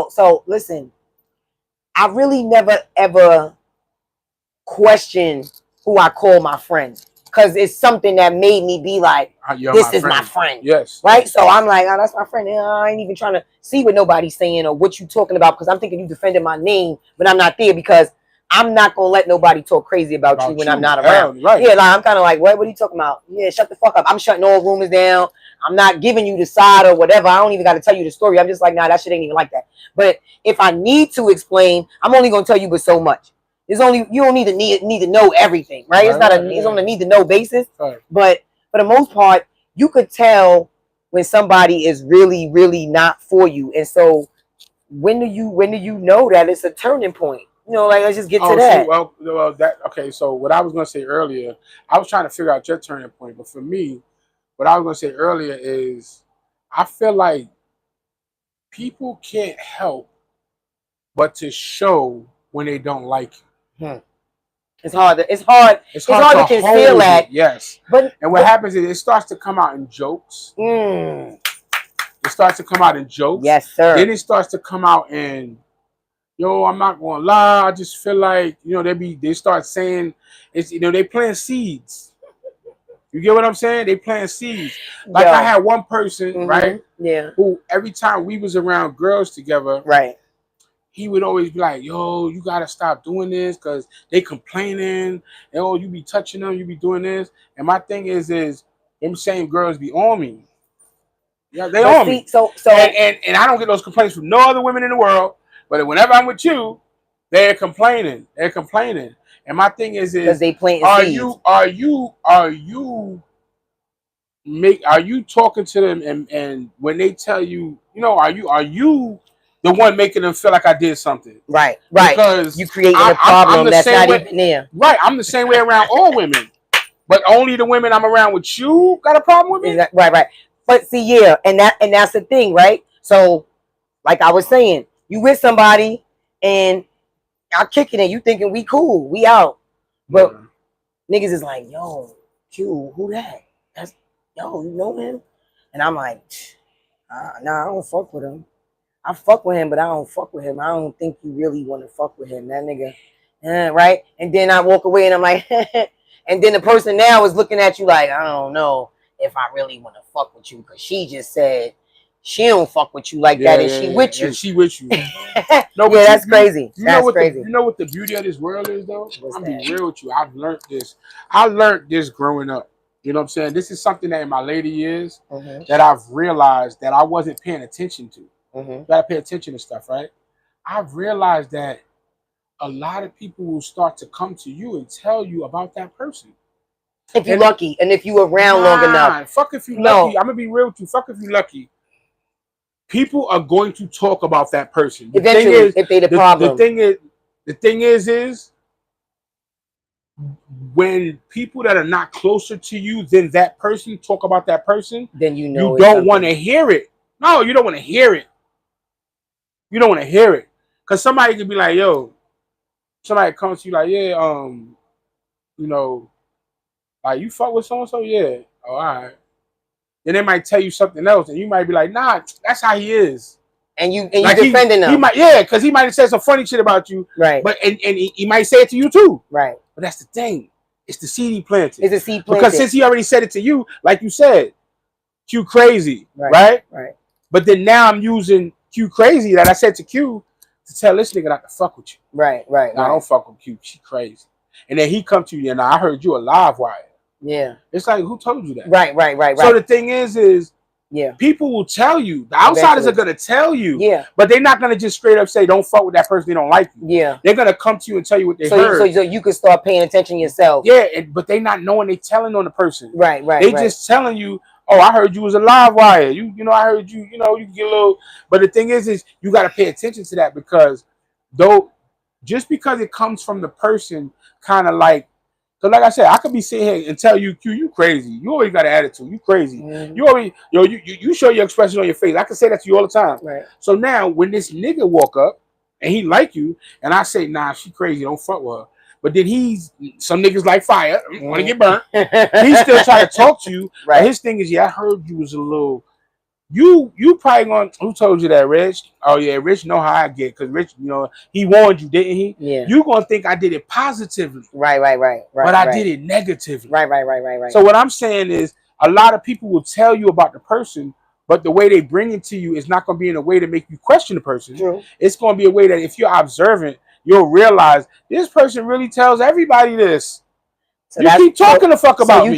So listen, I really never ever question who I call my friend, because it's something that made me be like, this is my friend. Yes. Right? So I'm like, oh, that's my friend. I ain't even trying to see what nobody's saying or what you talking about, because I'm thinking you defended my name, but I'm not there, because I'm not going to let nobody talk crazy about you when I'm not around. Right. Yeah, like, I'm kind of like, what are you talking about? Yeah, shut the fuck up. I'm shutting all rumors down. I'm not giving you the side or whatever. I don't even got to tell you the story. I'm just like, nah, that shit ain't even like that. But if I need to explain, I'm only going to tell you but so much. You don't need to know everything, right? It's not it's on a need to know basis. Right. But for the most part, you could tell when somebody is really, really not for you. And so when do you know that it's a turning point? You know, like, let's just get to that. Okay, so what I was gonna say earlier, I was trying to figure out your turning point, but for me, what I was gonna say earlier is, I feel like people can't help but to show when they don't like you. It's hard to conceal that. Yes. And what happens is it starts to come out in jokes. It starts to come out in jokes. Yes, sir. Then it starts to come out in, yo, I'm not gonna lie, I just feel like, they start saying, it's, they plant seeds. You get what I'm saying? They plant seeds. Like, I had one person, right? Yeah. Who every time we was around girls together, right, he would always be like, yo, you gotta stop doing this because they complaining. And, oh, you be touching them, you be doing this. And my thing is them same girls be on me. Yeah, they on me. So and I don't get those complaints from no other women in the world. But whenever I'm with you, they're complaining. They're complaining. And my thing is they planting seeds. Are you talking to them and when they tell you, are you the one making them feel like I did something? Right. Because you creating a problem that's not even there. Right. I'm the same way around all women. But only the women I'm around with you got a problem with me? Right. But see, yeah, and that's the thing, right? So, like I was saying, you with somebody and y'all kicking it, you thinking we cool, we out. But niggas is like, yo, Q, who that? Yo, you know him? And I'm like, nah, I don't fuck with him. I fuck with him, but I don't fuck with him. I don't think you really want to fuck with him, that nigga. Right? And then I walk away and I'm like, and then the person now is looking at you like, I don't know if I really want to fuck with you, because she just said she don't fuck with you like that, and she with you. And she with you. No, yeah, that's crazy. That's crazy. You know what the beauty of this world is, though? I'm being real with you. I've learned this. I learned this growing up. You know what I'm saying? This is something that in my later years that I've realized that I wasn't paying attention to. You gotta pay attention to stuff, right? I've realized that a lot of people will start to come to you and tell you about that person. If you're lucky, and if you around long enough. Fuck if you lucky. I'm gonna be real with you. Fuck if you lucky. People are going to talk about that person. Eventually, if they the problem. The thing is when people that are not closer to you than that person talk about that person, then you don't want to hear it. No, you don't want to hear it. You don't want to hear it. Because somebody could be like, yo, somebody comes to you like, yeah, like, you fuck with so-and-so? Yeah. Oh, all right. Then they might tell you something else, and you might be like, nah, that's how he is. And you defending them. Because he might have said some funny shit about you. Right. But and he might say it to you too. Right. But that's the thing. It's the seed he planted. It's the seed planted. Because since he already said it to you, like you said, Q crazy. Right? Right. But then now I'm using Q crazy that I said to Q to tell this nigga not to fuck with you. Right. No, don't fuck with Q. She crazy. And then he come to you and I heard you a live wire. Yeah. It's like, who told you that? Right. So the thing is Yeah. People will tell you. The outsiders are gonna tell you. Yeah. But they're not gonna just straight up say, "Don't fuck with that person. They don't like you." Yeah. They're gonna come to you and tell you what they heard. So you can start paying attention yourself. Yeah, but they not knowing they telling on the person. Right. They just telling you, "Oh, I heard you was a live wire. You know, I heard you. You know, you get a little." But the thing is you got to pay attention to that because just because it comes from the person, kind of like. Cause like I said, I could be sitting here and tell you, Q, you crazy. You always got an attitude. You crazy. You always, you show your expression on your face. I can say that to you all the time. Right. So now, when this nigga walk up and he like you, and I say, nah, she crazy. Don't fuck with her. But then some niggas like fire. Want to get burnt. He still try to talk to you. Right. His thing is, I heard you was a little. You probably going. Who told you that, Rich? Oh yeah, Rich know how I get because Rich, he warned you, didn't he? Yeah. You gonna think I did it positively, right. But I did it negatively, right. So what I'm saying is, a lot of people will tell you about the person, but the way they bring it to you is not gonna be in a way to make you question the person. True. It's gonna be a way that if you're observant, you'll realize this person really tells everybody this. So you keep talking the fuck about me.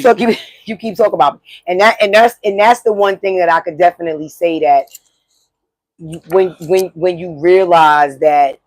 You keep talking about me, and that's the one thing that I could definitely say that when you realize that,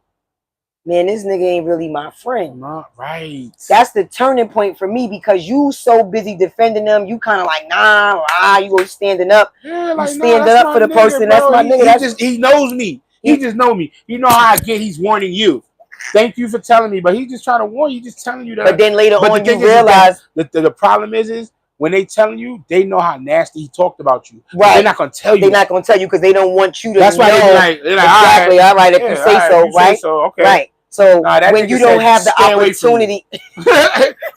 man, this nigga ain't really my friend. Not right. That's the turning point for me because you so busy defending them, you kind of like you go standing up, you standing up for the person. That's my nigga. He knows me. He just know me. You know how I get. He's warning you. Thank you for telling me, but he's just trying to warn you. Just telling you that. But then later on, you realize the problem is when they telling you, they know how nasty he talked about you. Right? They're not gonna tell you. They're not gonna tell you because they don't want you to. That's why they're like exactly. All right, if you say so, right? Okay. Right. So when you don't have the opportunity, he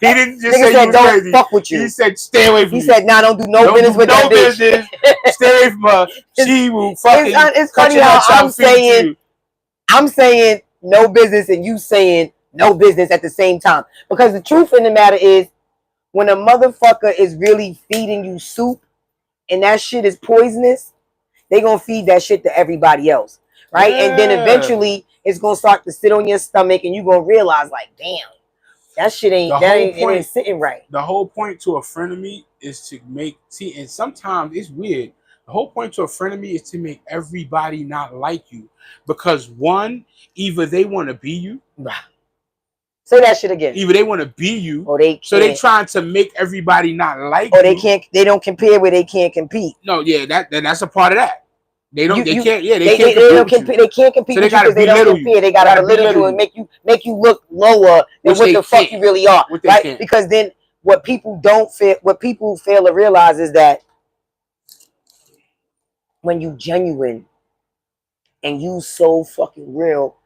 didn't just say said, "Don't fuck with you." He said, "Stay away from me." He said, "Nah, don't do no business with that bitch. Stay away from her. She will fucking." It's funny how I'm saying no business and you saying no business at the same time. Because the truth in the matter is, when a motherfucker is really feeding you soup and that shit is poisonous, they gonna feed that shit to everybody else, right? Yeah. And then eventually it's gonna start to sit on your stomach and you gonna realize like, damn, that shit ain't sitting right. The whole point to a frenemy is to and sometimes it's weird. The whole point to a frenemy is to make everybody not like you. Because one, either they want to be you. Say that shit again. Either they want to be you. Or they can't. So they trying to make everybody not like you. Or they don't compare where they can't compete. No, yeah, that's a part of that. They can't compete. They can't compete so because they don't compare. They gotta belittle you and make you look lower than what the fuck you really are. Right? Because then what people fail to realize is that when you genuine and you so fucking real,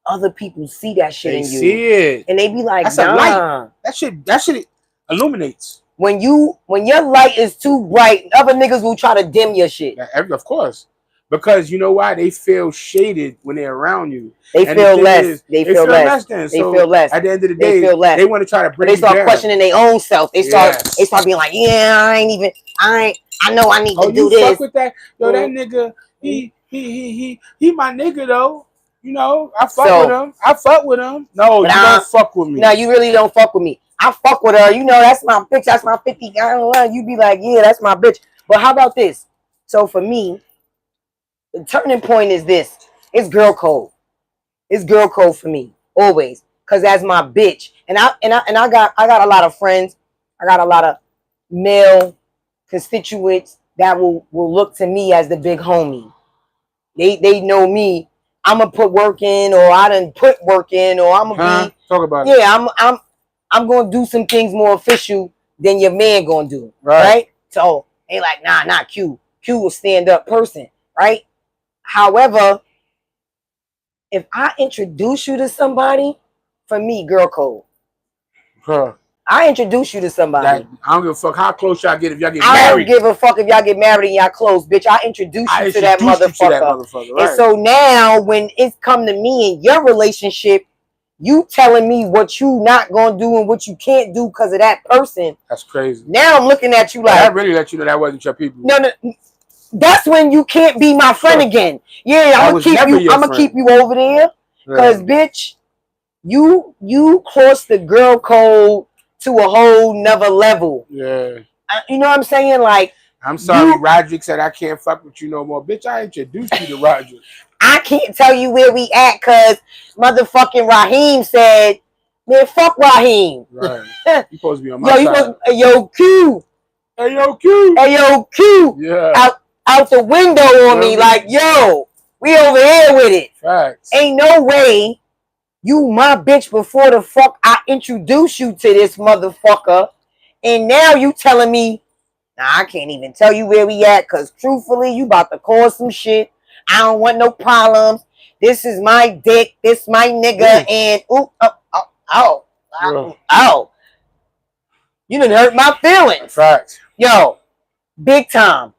other people see that shit in you. See it. And they be like, that's a light. That shit illuminates. When your light is too bright, other niggas will try to dim your shit. Of course. Because you know why? They feel shaded when they're around you. They feel less. They feel less. Then. They feel less. At the end of the day, they want to try to bring you down. They start questioning their own self. They start being like, I know I need to do this. Fuck with that? Yo, that nigga, he my nigga though. You know, I fuck with him. No, you don't fuck with me. No, you really don't fuck with me. I fuck with her. You know, that's my bitch. That's my 50. I don't know. You be like, yeah, that's my bitch. But how about this? So for me, the turning point is this. It's girl code. It's girl code for me always. Cause that's my bitch. And I got a lot of friends. I got a lot of male constituents that will look to me as the big homie. They know me. I'm gonna put work in, or I done put work in, or I'm gonna be talk about it. Yeah, I'm gonna do some things more official than your man gonna do. Right? So they like, nah, Q. Q will stand up person, right? However, if I introduce you to somebody, for me, girl code. I introduce you to somebody. I don't give a fuck how close y'all get if y'all get married. I don't give a fuck if y'all get married and y'all close, bitch. I introduce you to that motherfucker. Right. And so now when it's come to me and your relationship, you telling me what you not gonna do and what you can't do because of that person. That's crazy. Now I'm looking at you like, I really let you know that wasn't your people. No. That's when you can't be my friend again. Yeah, I'm gonna keep you over there. Cause bitch, you crossed the girl code to a whole nother level. Yeah. You know what I'm saying? Like, I'm sorry, Roderick said I can't fuck with you no more. Bitch, I introduced you to Roderick. I can't tell you where we at because motherfucking Raheem said, man, fuck Raheem. Right. You supposed to be on my side. Yo, Q. Hey, yo, Q. Hey, yo, Q. Yeah. Out the window on me like, yo, we over here with it. Facts. Ain't no way you my bitch before the fuck I introduced you to this motherfucker. And now you telling me, nah, I can't even tell you where we at because truthfully, you about to cause some shit. I don't want no problems. This is my dick. This my nigga. And you done hurt my feelings. Facts. Yo, big time.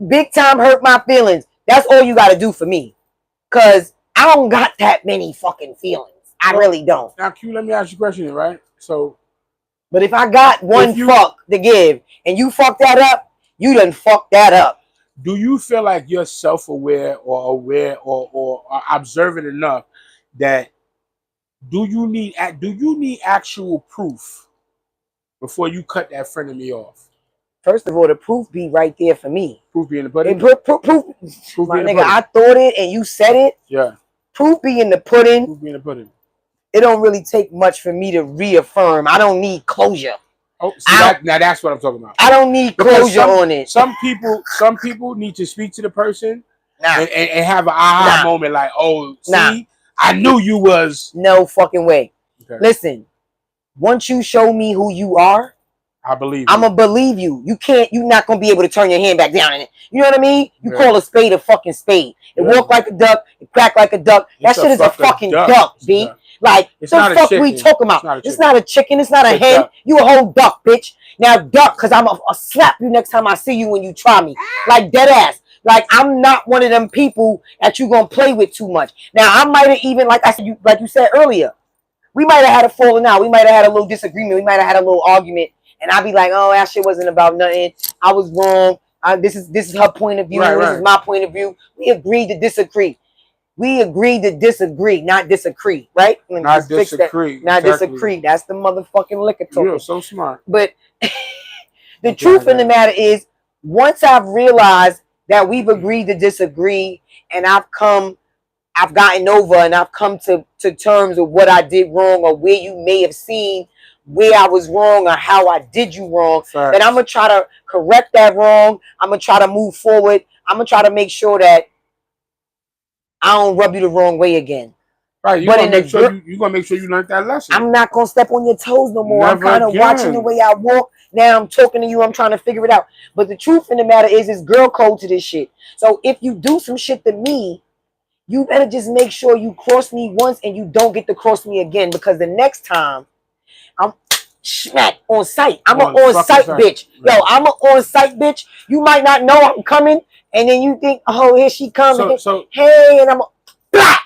Big time hurt my feelings. That's all you got to do for me. Because I don't got that many fucking feelings. I really don't. Now, Q, let me ask you a question, right? So, but if I got one fuck to give and you fuck that up, you done fucked that up. Do you feel like you're self-aware or aware or observant enough that do you need actual proof before you cut that friend of me off? First of all, the proof be right there for me. Proof be in the pudding? Proof my nigga, I thought it and you said it. Yeah. Proof be in the pudding. Proof be in the pudding. It don't really take much for me to reaffirm. I don't need closure. Oh, now that's what I'm talking about. I don't need closure on it. Some people need to speak to the person and have an aha moment like, oh, see, I knew you was. No fucking way. Okay. Listen, once you show me who you are, I believe I'm gonna believe you. You're not gonna be able to turn your hand back down in it. You know what I mean? You call a spade a fucking spade. It walk like a duck, it crack like a duck. That shit is a fucking duck, B. Like, the fuck we talking about? It's not a chicken, it's not a hen. You a whole duck, bitch. Now duck, cause I'm a slap you next time I see you when you try me. Like dead ass. Like I'm not one of them people that you gonna play with too much. Now I might have even, like I said, like you said earlier, we might have had a falling out. We might have had a little disagreement. We might have had a little argument. And I'd be like, oh, that shit wasn't about nothing. I was wrong. This is her point of view. This is my point of view. We agreed to disagree. We agreed to disagree, not disagree, right? Not disagree. Not disagree. That's the motherfucking liquor talk. You're so smart. But the truth in the matter is, once I've realized that we've agreed to disagree, and I've gotten over and I've come to terms with what I did wrong or where you may have seen where I was wrong or how I did you wrong, then I'm going to try to correct that wrong. I'm going to try to move forward. I'm going to try to make sure that I don't rub you the wrong way again. Right, you're going to make sure you learned that lesson. I'm not going to step on your toes no more. I'm kind of watching the way I walk. Now I'm talking to you. I'm trying to figure it out. But the truth in the matter is, it's girl code to this shit. So if you do some shit to me, you better just make sure you cross me once and you don't get to cross me again, because the next time I'm smack on sight. I'm an on-site bitch. Right. Yo, I'm an on-site bitch. You might not know I'm coming, and then you think, oh, here she comes. So hey, and I'm a blah,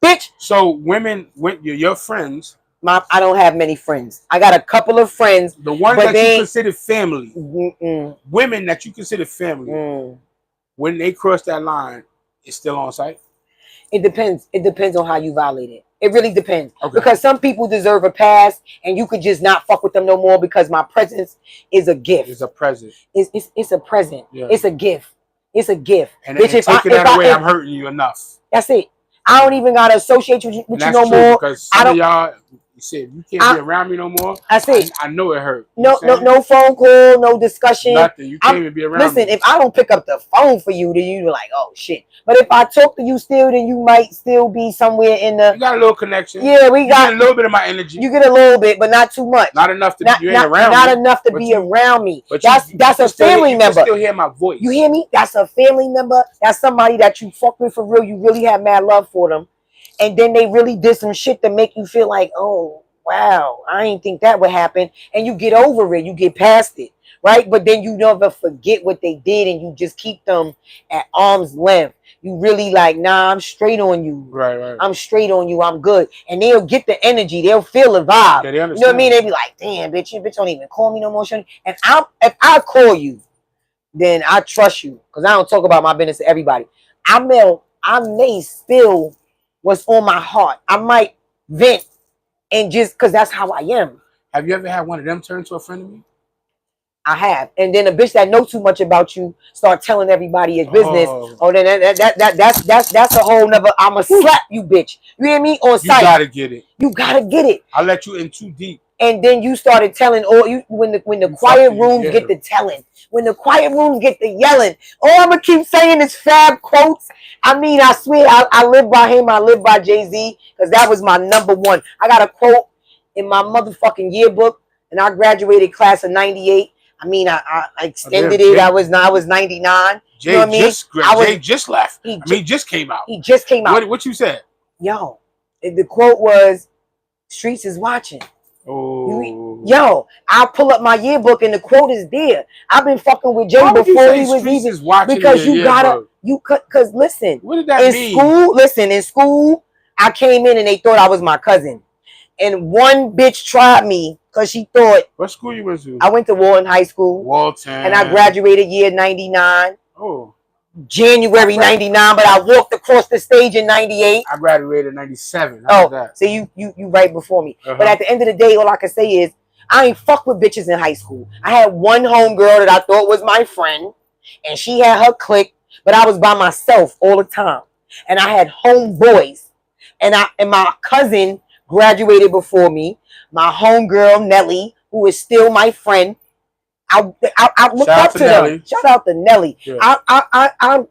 bitch. So women, your friends. I don't have many friends. I got a couple of friends. The ones that you consider family. Women that you consider family. When they cross that line, it's still on site. It depends. It depends on how you violate it. It really depends. Okay. Because some people deserve a pass, and you could just not fuck with them no more because my presence is a gift. It's a present. It's a present. Yeah. It's a gift. It's a gift. And bitch, if taking that away, I'm hurting you enough. That's it. I don't even gotta associate with you no more. Because some of y'all, you said you can't be around me no more. That's it. I know it hurt. No phone call, no discussion. Nothing. You can't even be around me. Listen, if I don't pick up the phone for you, then you're like, oh shit. But if I talk to you still, then you might still be somewhere in the. You got a little connection. Yeah, we got a little bit of my energy. You get a little bit, but not too much. Not enough to be around me. Not enough to be around me. But that's a family member. You still hear my voice. You hear me? That's a family member. That's somebody that you fuck with for real. You really have mad love for them. And then they really did some shit to make you feel like, oh, wow, I didn't think that would happen. And you get over it. You get past it. Right? But then you never forget what they did, and you just keep them at arm's length. You really like, nah, I'm straight on you. Right. I'm straight on you. I'm good. And they'll get the energy. They'll feel the vibe. Yeah, you know what I mean? They'll be like, damn, bitch, you bitch don't even call me no more. And if I call you, then I trust you. Because I don't talk about my business to everybody. I may spill what's on my heart. I might vent, and just because that's how I am. Have you ever had one of them turn to a friend of me? I have. And then a bitch that know too much about you start telling everybody his business. Oh, then that's a whole nother. I'ma slap you, bitch. You hear me? On sight. You gotta get it. You gotta get it. I let you in too deep. And then you started telling all you when the quiet rooms get the telling, when the quiet rooms get the yelling. All I'm gonna keep saying is Fab quotes. I mean, I swear I live by him. I live by Jay-Z because that was my #1. I got a quote in my motherfucking yearbook, and I graduated class of '98. I mean, I extended it. I was 99. Jay, you know what I mean? Jay just left. He just came out. He just came out. What you said? Yo, the quote was, "Streets is watching." Oh. Yo, I'll pull up my yearbook and the quote is there. I've been fucking with Jay before he was even, because you gotta, cause listen, what did that mean? In school, I came in and they thought I was my cousin. And one bitch tried me because she thought. What school you went to? I went to Walton High School. Walton. And I graduated year 99. Oh. January 99, but I walked across the stage in 98. I graduated in 97. So you right before me. But at the end of the day, all I can say is I ain't fuck with bitches in high school. I had one homegirl that I thought was my friend, and she had her clique, but I was by myself all the time. And I had homeboys, and my cousin graduated before me. My homegirl Nelly, who is still my friend. I looked up to them. Shout out to Nelly. Yeah. I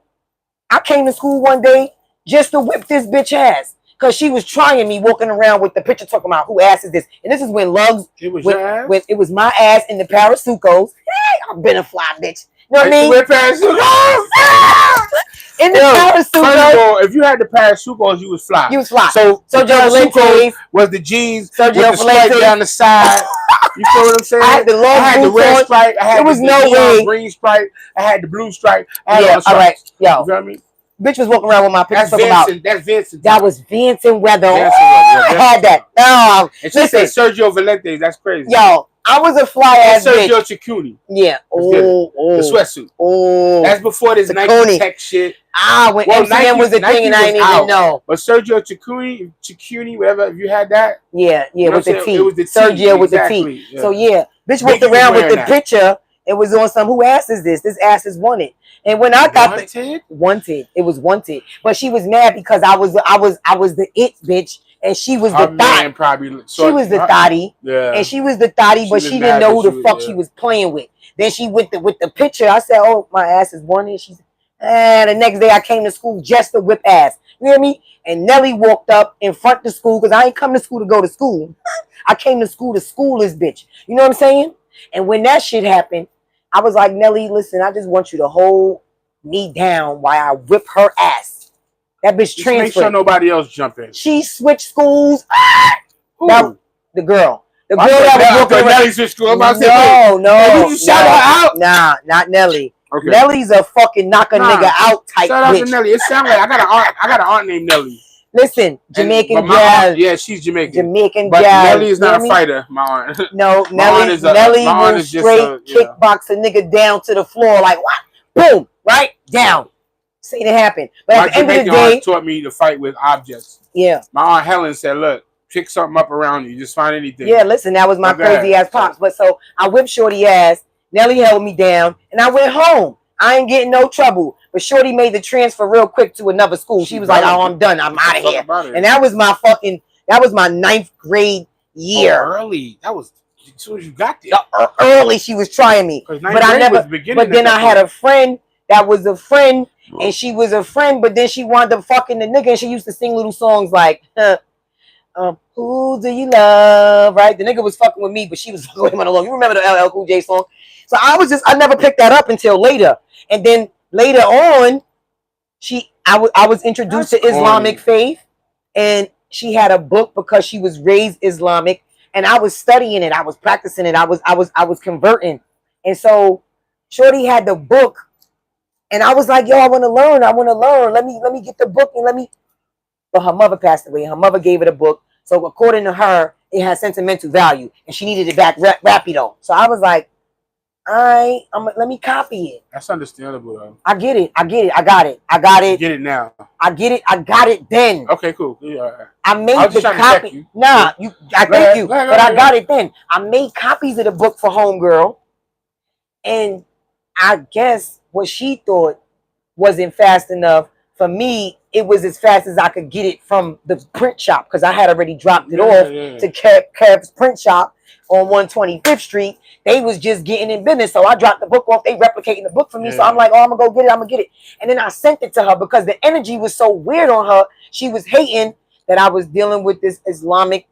came to school one day just to whip this bitch ass because she was trying me, walking around with the picture talking about who ass is this. And this is when Lugs. It was your ass? When it was my ass in the Parasucos. Hey, I've been a fly bitch. You know what I mean? With Parasucos. In the Parasucos. First of all, if you had the Parasucos, you was fly. You was fly. So Sergio Valente was the jeans with the stripe down the side. You feel what I'm saying? I had the long I had the red stripe. I had the green stripe. I had the blue stripe. Yeah, all right. Yo. You know what I mean? Bitch was walking around with my picture talking about. That's Vincent. That was Vincent Weather. I had that. No. And she said Sergio Valente. That's crazy. Yo, I was a fly ass bitch. Sergio Ciccuni. Yeah. The sweatsuit. Oh. That's before this Nike Tech shit. When MCM was a thing and I didn't even know. But Sergio Ciccuni, whatever, if you had that. Yeah, with the T. It was the T. Sergio with the T. Yeah. So yeah, bitch walked around with the picture. It was on some, who ass is this? This ass is wanted. And when I got wanted, it was wanted. But she was mad because I was the it bitch, and she was the thotty. She was the thotty. Yeah. And she was the thotty, but she didn't know who the fuck she was playing with. Then she went with the picture. I said, "Oh, my ass is wanted." She said, and the next day I came to school just to whip ass. You hear me? And Nelly walked up in front of the school because I ain't come to school to go to school. I came to school this bitch. You know what I'm saying? And when that shit happened, I was like, Nelly, listen, I just want you to hold me down while I whip her ass. That bitch transferred. Make sure nobody else jump in. She switched schools. That, the girl. The girl that was walking around. Nelly switched schools. No. You shout her out? Nah, not Nelly. Okay. Nelly's a fucking knock a nigga out type shout bitch. Out to Nelly. It sounds like I got an aunt named Nelly. Listen, Jamaican jazz. Yeah, she's Jamaican. Jamaican but jazz. Nelly is not a fighter, my aunt. No, Nelly will straight kickbox a nigga down to the floor like what? Boom, right down. Seen it happen. But at the end of the day, aunt taught me to fight with objects. Yeah. My aunt Helen said, "Look, pick something up around you. Just find anything." Yeah, listen, that was my crazy ass pops. But so I whipped Shorty ass. Nelly held me down, and I went home. I ain't getting no trouble. But Shorty made the transfer real quick to another school. She was like, "Oh, I'm done. I'm out of here." And that was my 9th grade year. Oh, early. That was as soon as you got there. Early, she was trying me. But I never. But then I had a friend that was a friend, and she was a friend. But then she wound up fucking the nigga, and she used to sing little songs like, "Who do you love?" Right? The nigga was fucking with me, but she was fucking with him alone. You remember the LL Cool J song? So I never picked that up until later. And then later on, I was introduced to Islamic faith, and she had a book because she was raised Islamic, and I was studying it, I was practicing it, I was converting. And so Shorty had the book, and I was like, yo, I want to learn. Let me get the book and but her mother passed away. Her mother gave her the book. So according to her, it had sentimental value, and she needed it back rapido. So I was like, let me copy it. That's understandable though. I get it. I got it. You get it now. I get it. I got it then. Okay, cool. Yeah. I made the copy. Nah, I got it then. I made copies of the book for homegirl, And I guess what she thought wasn't fast enough. For me, it was as fast as I could get it from the print shop because I had already dropped it off to Kev's print shop on 125th Street. They was just getting in business. So I dropped the book off. They replicating the book for me. So I'm like, oh, I'm going to go get it. I'm going to get it. And then I sent it to her because the energy was so weird on her. She was hating that I was dealing with this Islamic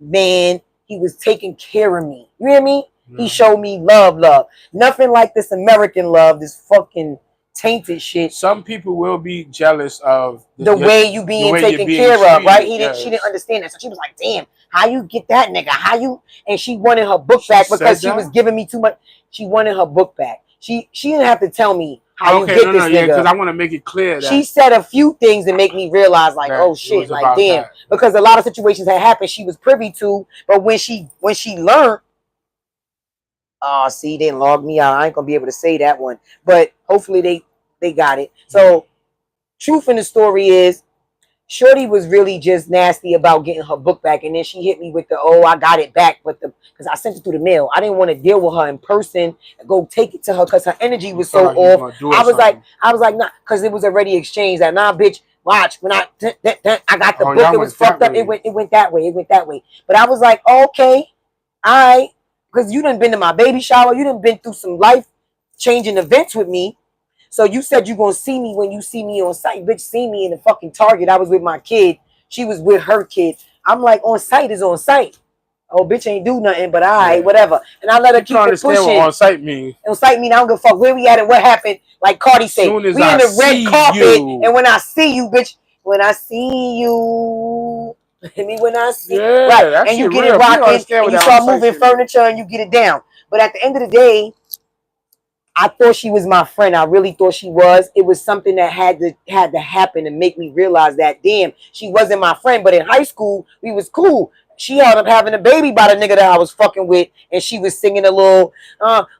man. He was taking care of me. You hear me? He showed me love. Nothing like this American love, this fucking tainted shit. Some people will be jealous of the way you being taken care of, right? She didn't understand that. So she was like, damn, how you get that nigga? How you? And she wanted her book back because she was giving me too much. She wanted her book back. She didn't have to tell me how you get this nigga. Because I want to make it clear that she said a few things that make me realize like, oh shit, like damn. Because a lot of situations had happened she was privy to, but when she learned, see, they didn't log me out. I ain't gonna be able to say that one. But hopefully they got it. So truth in the story is Shorty was really just nasty about getting her book back, and then she hit me with the, oh, I got it back, but because I sent it through the mail. I didn't want to deal with her in person and go take it to her because her energy was so off. I was like, nah, because it was already exchanged. That nah, bitch, watch when I got the book. It was fucked up. It went that way. But I was like, okay, because you done been to my baby shower. You done been through some life changing events with me. So you said you're going to see me when you see me on site. Bitch, see me in the fucking Target. I was with my kid. She was with her kid. I'm like, on site is on site. Oh, bitch ain't do nothing, but whatever. And I let her keep it pushing. What on site mean? On site mean I don't give a fuck where we at and what happened. Like Cardi said, we in the red carpet. And when I see you, bitch, when I see you, when I see right, and you get it rocking, and you start moving furniture and you get it down. But at the end of the day, I thought she was my friend. I really thought she was. It was something that had to happen to make me realize that, damn, she wasn't my friend. But in high school, we was cool. She ended up having a baby by the nigga that I was fucking with, and she was singing a little,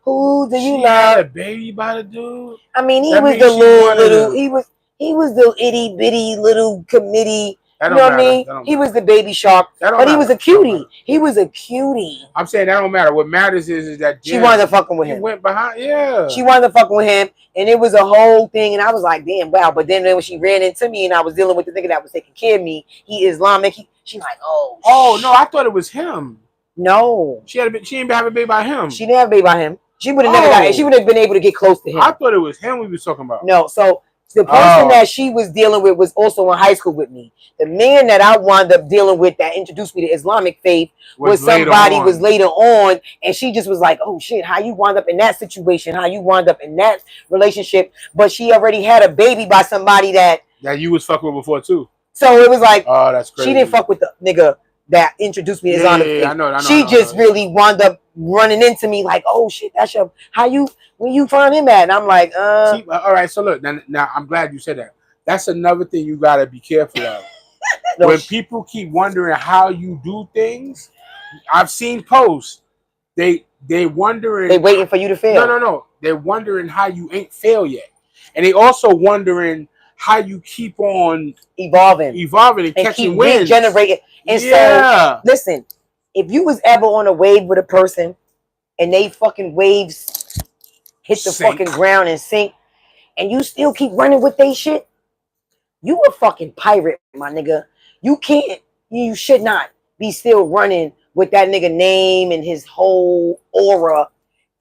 who do you love? Had a baby by the dude? I mean, he was the little, he was the itty bitty little committee. You know what I mean? He was the baby shark, but he was a cutie. He was a cutie. I'm saying that don't matter. What matters is that she wanted to fucking with him. Went behind, She wanted to fucking with him, and it was a whole thing. And I was like, damn, wow. But then when she ran into me, and I was dealing with the nigga that was taking care of me, he Islamic. She like, oh no, I thought it was him. No, she didn't have a baby by him. She didn't have a baby by him. She would have never got it. She would have been able to get close to him. I thought it was him we was talking about. No, so. The person that she was dealing with was also in high school with me. The man that I wound up dealing with that introduced me to Islamic faith was somebody was later on, and she just was like, oh shit, how you wound up in that situation, how you wound up in that relationship, but she already had a baby by somebody that you was fucking with before too. So it was like, oh, that's crazy. She didn't fuck with the nigga that introduced me to Islamic faith. I know, she just really wound up running into me like, oh shit, that's your, where you find him at? And I'm like, See, all right, so look, now I'm glad you said that. That's another thing you gotta be careful of. When people keep wondering how you do things, I've seen posts. They wondering. They waiting for you to fail. No. They're wondering how you ain't failed yet, and they also wondering how you keep on evolving and catching wins, generating. And so, listen, if you was ever on a wave with a person, and they fucking waves hit the fucking ground and sink, and you still keep running with they shit, you a fucking pirate, my nigga. You should not be still running with that nigga name and his whole aura,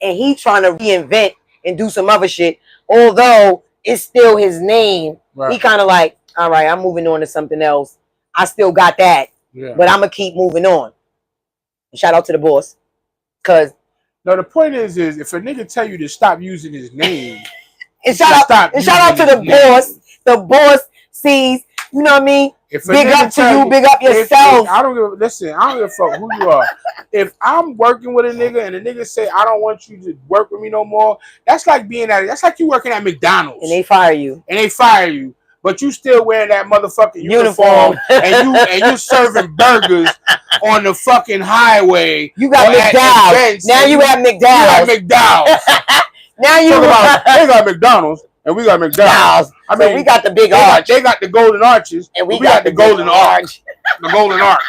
and he trying to reinvent and do some other shit, although it's still his name. Right. He kind of like, all right, I'm moving on to something else. I still got that, but I'm going to keep moving on. And shout out to the boss, because no, the point is if a nigga tell you to stop using his name, and shout out to the boss. The boss sees, you know what I mean? Big up to you, big up yourself. I don't give a fuck who you are. If I'm working with a nigga and the nigga say I don't want you to work with me no more, that's like that's like you working at McDonald's and they fire you. But you still wearing that motherfucking uniform and you serving burgers on the fucking highway. You got McDowell's. Now you at McDowell's. Now you they got McDonald's and we got McDowell's. I mean, we got the big arch. They got the golden arches and we got the golden arch. the golden arc.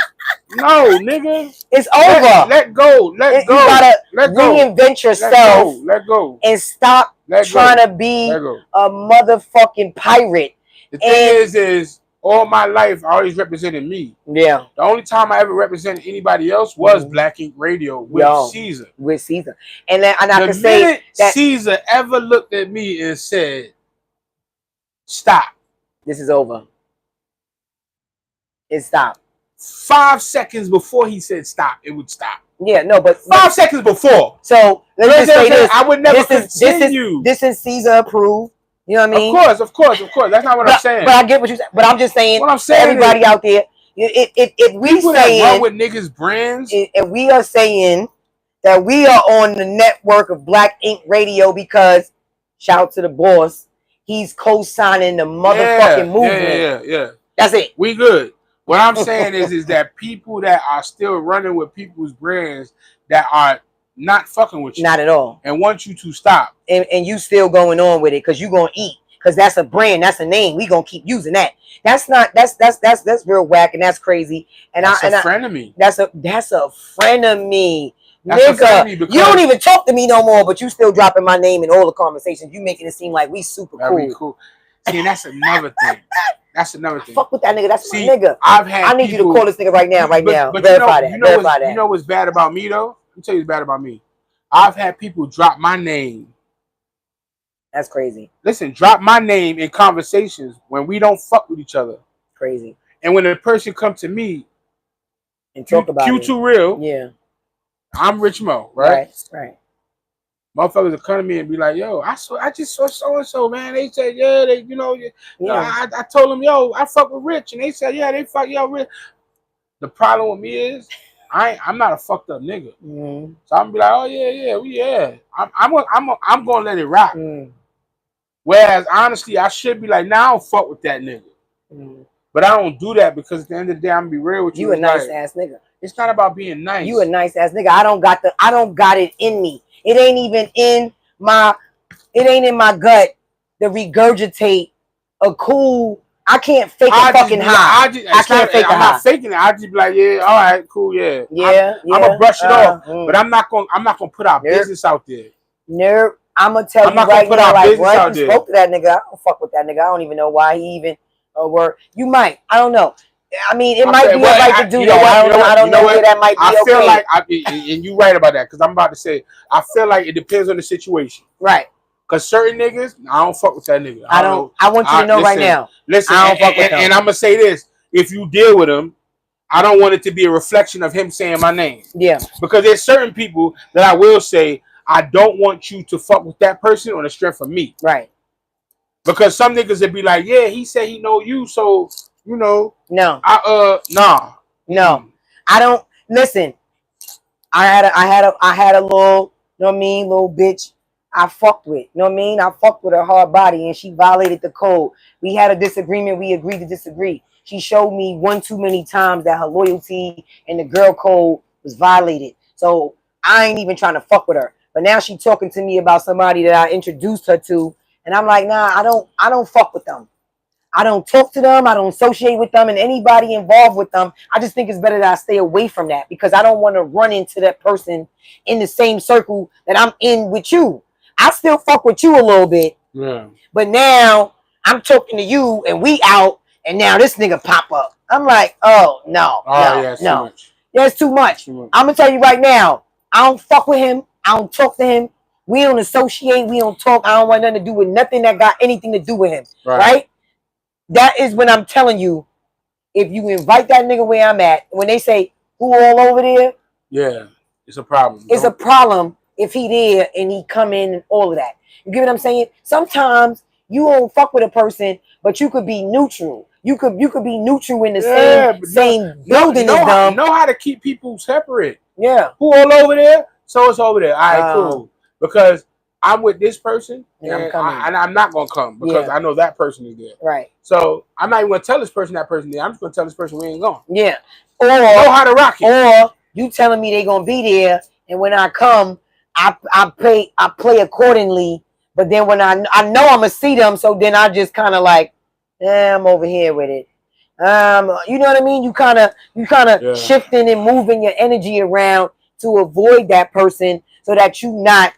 No, nigga. It's over. Let go. Let go. You gotta let reinvent yourself. Let go. And stop trying to be a motherfucking pirate. The thing is all my life I always represented me. Yeah. The only time I ever represented anybody else was Black Ink Radio with Caesar. With Caesar. And I can say that Caesar ever looked at me and said, "Stop. This is over." It stopped. 5 seconds before he said stop, it would stop. Yeah, no, but 5 seconds before. So let's just say this. I would never continue. This is Caesar approved. You know what I mean? Of course. That's not what I'm saying. But I get what you're saying. But I'm just saying. What I'm saying, everybody out there, if we people saying that run with niggas' brands, if we are saying that we are on the network of Black Ink Radio because shout out to the boss, he's co-signing the motherfucking movement. Yeah. That's it. We good. What I'm saying is that people that are still running with people's brands that are not fucking with you. Not at all. And want you to stop. And you still going on with it because you're going to eat. Because that's a brand. That's a name. We going to keep using that. That's real whack and that's crazy. And that's a friend of me. That's a friend of me. That's nigga, you don't even talk to me no more, but you still dropping my name in all the conversations. You making it seem like we super cool. See, that's another thing. That's another thing. Fuck with that nigga. That's my nigga. I need you to call this nigga right now. But verify that. Verify that. You know what's bad about me though? Let me tell you what's bad about me. I've had people drop my name. That's crazy. Listen, drop my name in conversations when we don't fuck with each other. Crazy. And when a person comes to me and talk about Q2 Real. Yeah. I'm Rich Mo, right? Right. Motherfuckers will come to me and be like, "Yo, I just saw so and so, man. They said, yeah, they, I told them, yo, I fuck with Rich, and they said, yeah, they fuck yo Rich." The problem with me is, I'm not a fucked up nigga, so I'm gonna be like, "Oh yeah. I'm gonna let it rock." Whereas honestly, I should be like, "Nah, I don't fuck with that nigga," but I don't do that because at the end of the day, I'm gonna be real with you. You a nice ass nigga. It's not about being nice. You a nice ass nigga. I don't got it in me. It ain't even in my gut to regurgitate a cool. I can't fake a fucking high. I can't fake a high. I'm not faking it. I just be like, yeah, all right, cool, yeah. I'm gonna brush it off, but I'm not gonna put our business out there. No, I'm gonna tell you right now, like, once you spoke to that nigga, I don't fuck with that nigga. I don't even know why he even word. You might. I don't know. I mean, it might be a right to do that. I don't know where that might be. I feel like, and you're right about that, because I'm about to say, I feel like it depends on the situation. Right. Because certain niggas, I don't fuck with that nigga. I want you to know right now. Listen, I don't fuck with them. And I'm going to say this. If you deal with him, I don't want it to be a reflection of him saying my name. Yeah. Because there's certain people that I will say, I don't want you to fuck with that person on the strength of me. Right. Because some niggas would be like, yeah, he said he know you, so... You know, no, no, I don't listen. I had a little, you know what I mean, little bitch I fucked with, you know what I mean? I fucked with her hard body and she violated the code. We had a disagreement. We agreed to disagree. She showed me one too many times that her loyalty and the girl code was violated. So I ain't even trying to fuck with her. But now she talking to me about somebody that I introduced her to. And I'm like, nah, I don't fuck with them. I don't talk to them. I don't associate with them and anybody involved with them. I just think it's better that I stay away from that because I don't want to run into that person in the same circle that I'm in with you. I still fuck with you a little bit. Yeah. But now I'm talking to you and we out and now this nigga pop up. I'm like, oh, no. Yeah, it's too much. I'm going to tell you right now, I don't fuck with him. I don't talk to him. We don't associate. We don't talk. I don't want nothing to do with nothing that got anything to do with him. Right? That is when I'm telling you, if you invite that nigga where I'm at, when they say, who all over there? Yeah, it's a problem. It's a problem if he there and he come in and all of that. You get what I'm saying? Sometimes you won't fuck with a person, but you could be neutral. You could be neutral in the same building as them. Know how to keep people separate. Yeah. Who all over there? So it's over there. All right, cool. Because I'm with this person, and I'm not gonna come because I know that person is there. Right. So I'm not even gonna tell this person that person there. I'm just gonna tell this person we ain't going. Yeah. Or know how to rock it. Or you telling me they gonna be there, and when I come, I play accordingly. But then when I know I'm gonna see them, so then I just kind of like, I'm over here with it. You know what I mean? You kind of shifting and moving your energy around to avoid that person so that you not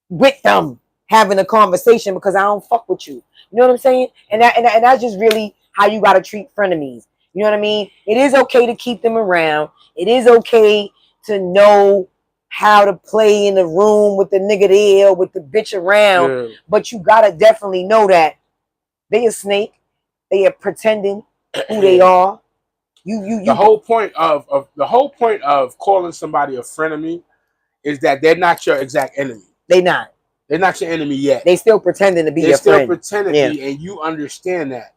with them having a conversation because I don't fuck with you. You know what I'm saying? And that's just really how you got to treat frenemies. You know what I mean? It is okay to keep them around. It is okay to know how to play in the room with the nigga there, with the bitch around. Yeah. But you got to definitely know that they a snake. They are pretending who they are. The whole point of calling somebody a frenemy is that they're not your exact enemy. They're not your enemy yet. They still pretending to be your friend. They're still pretending to be, and you understand that.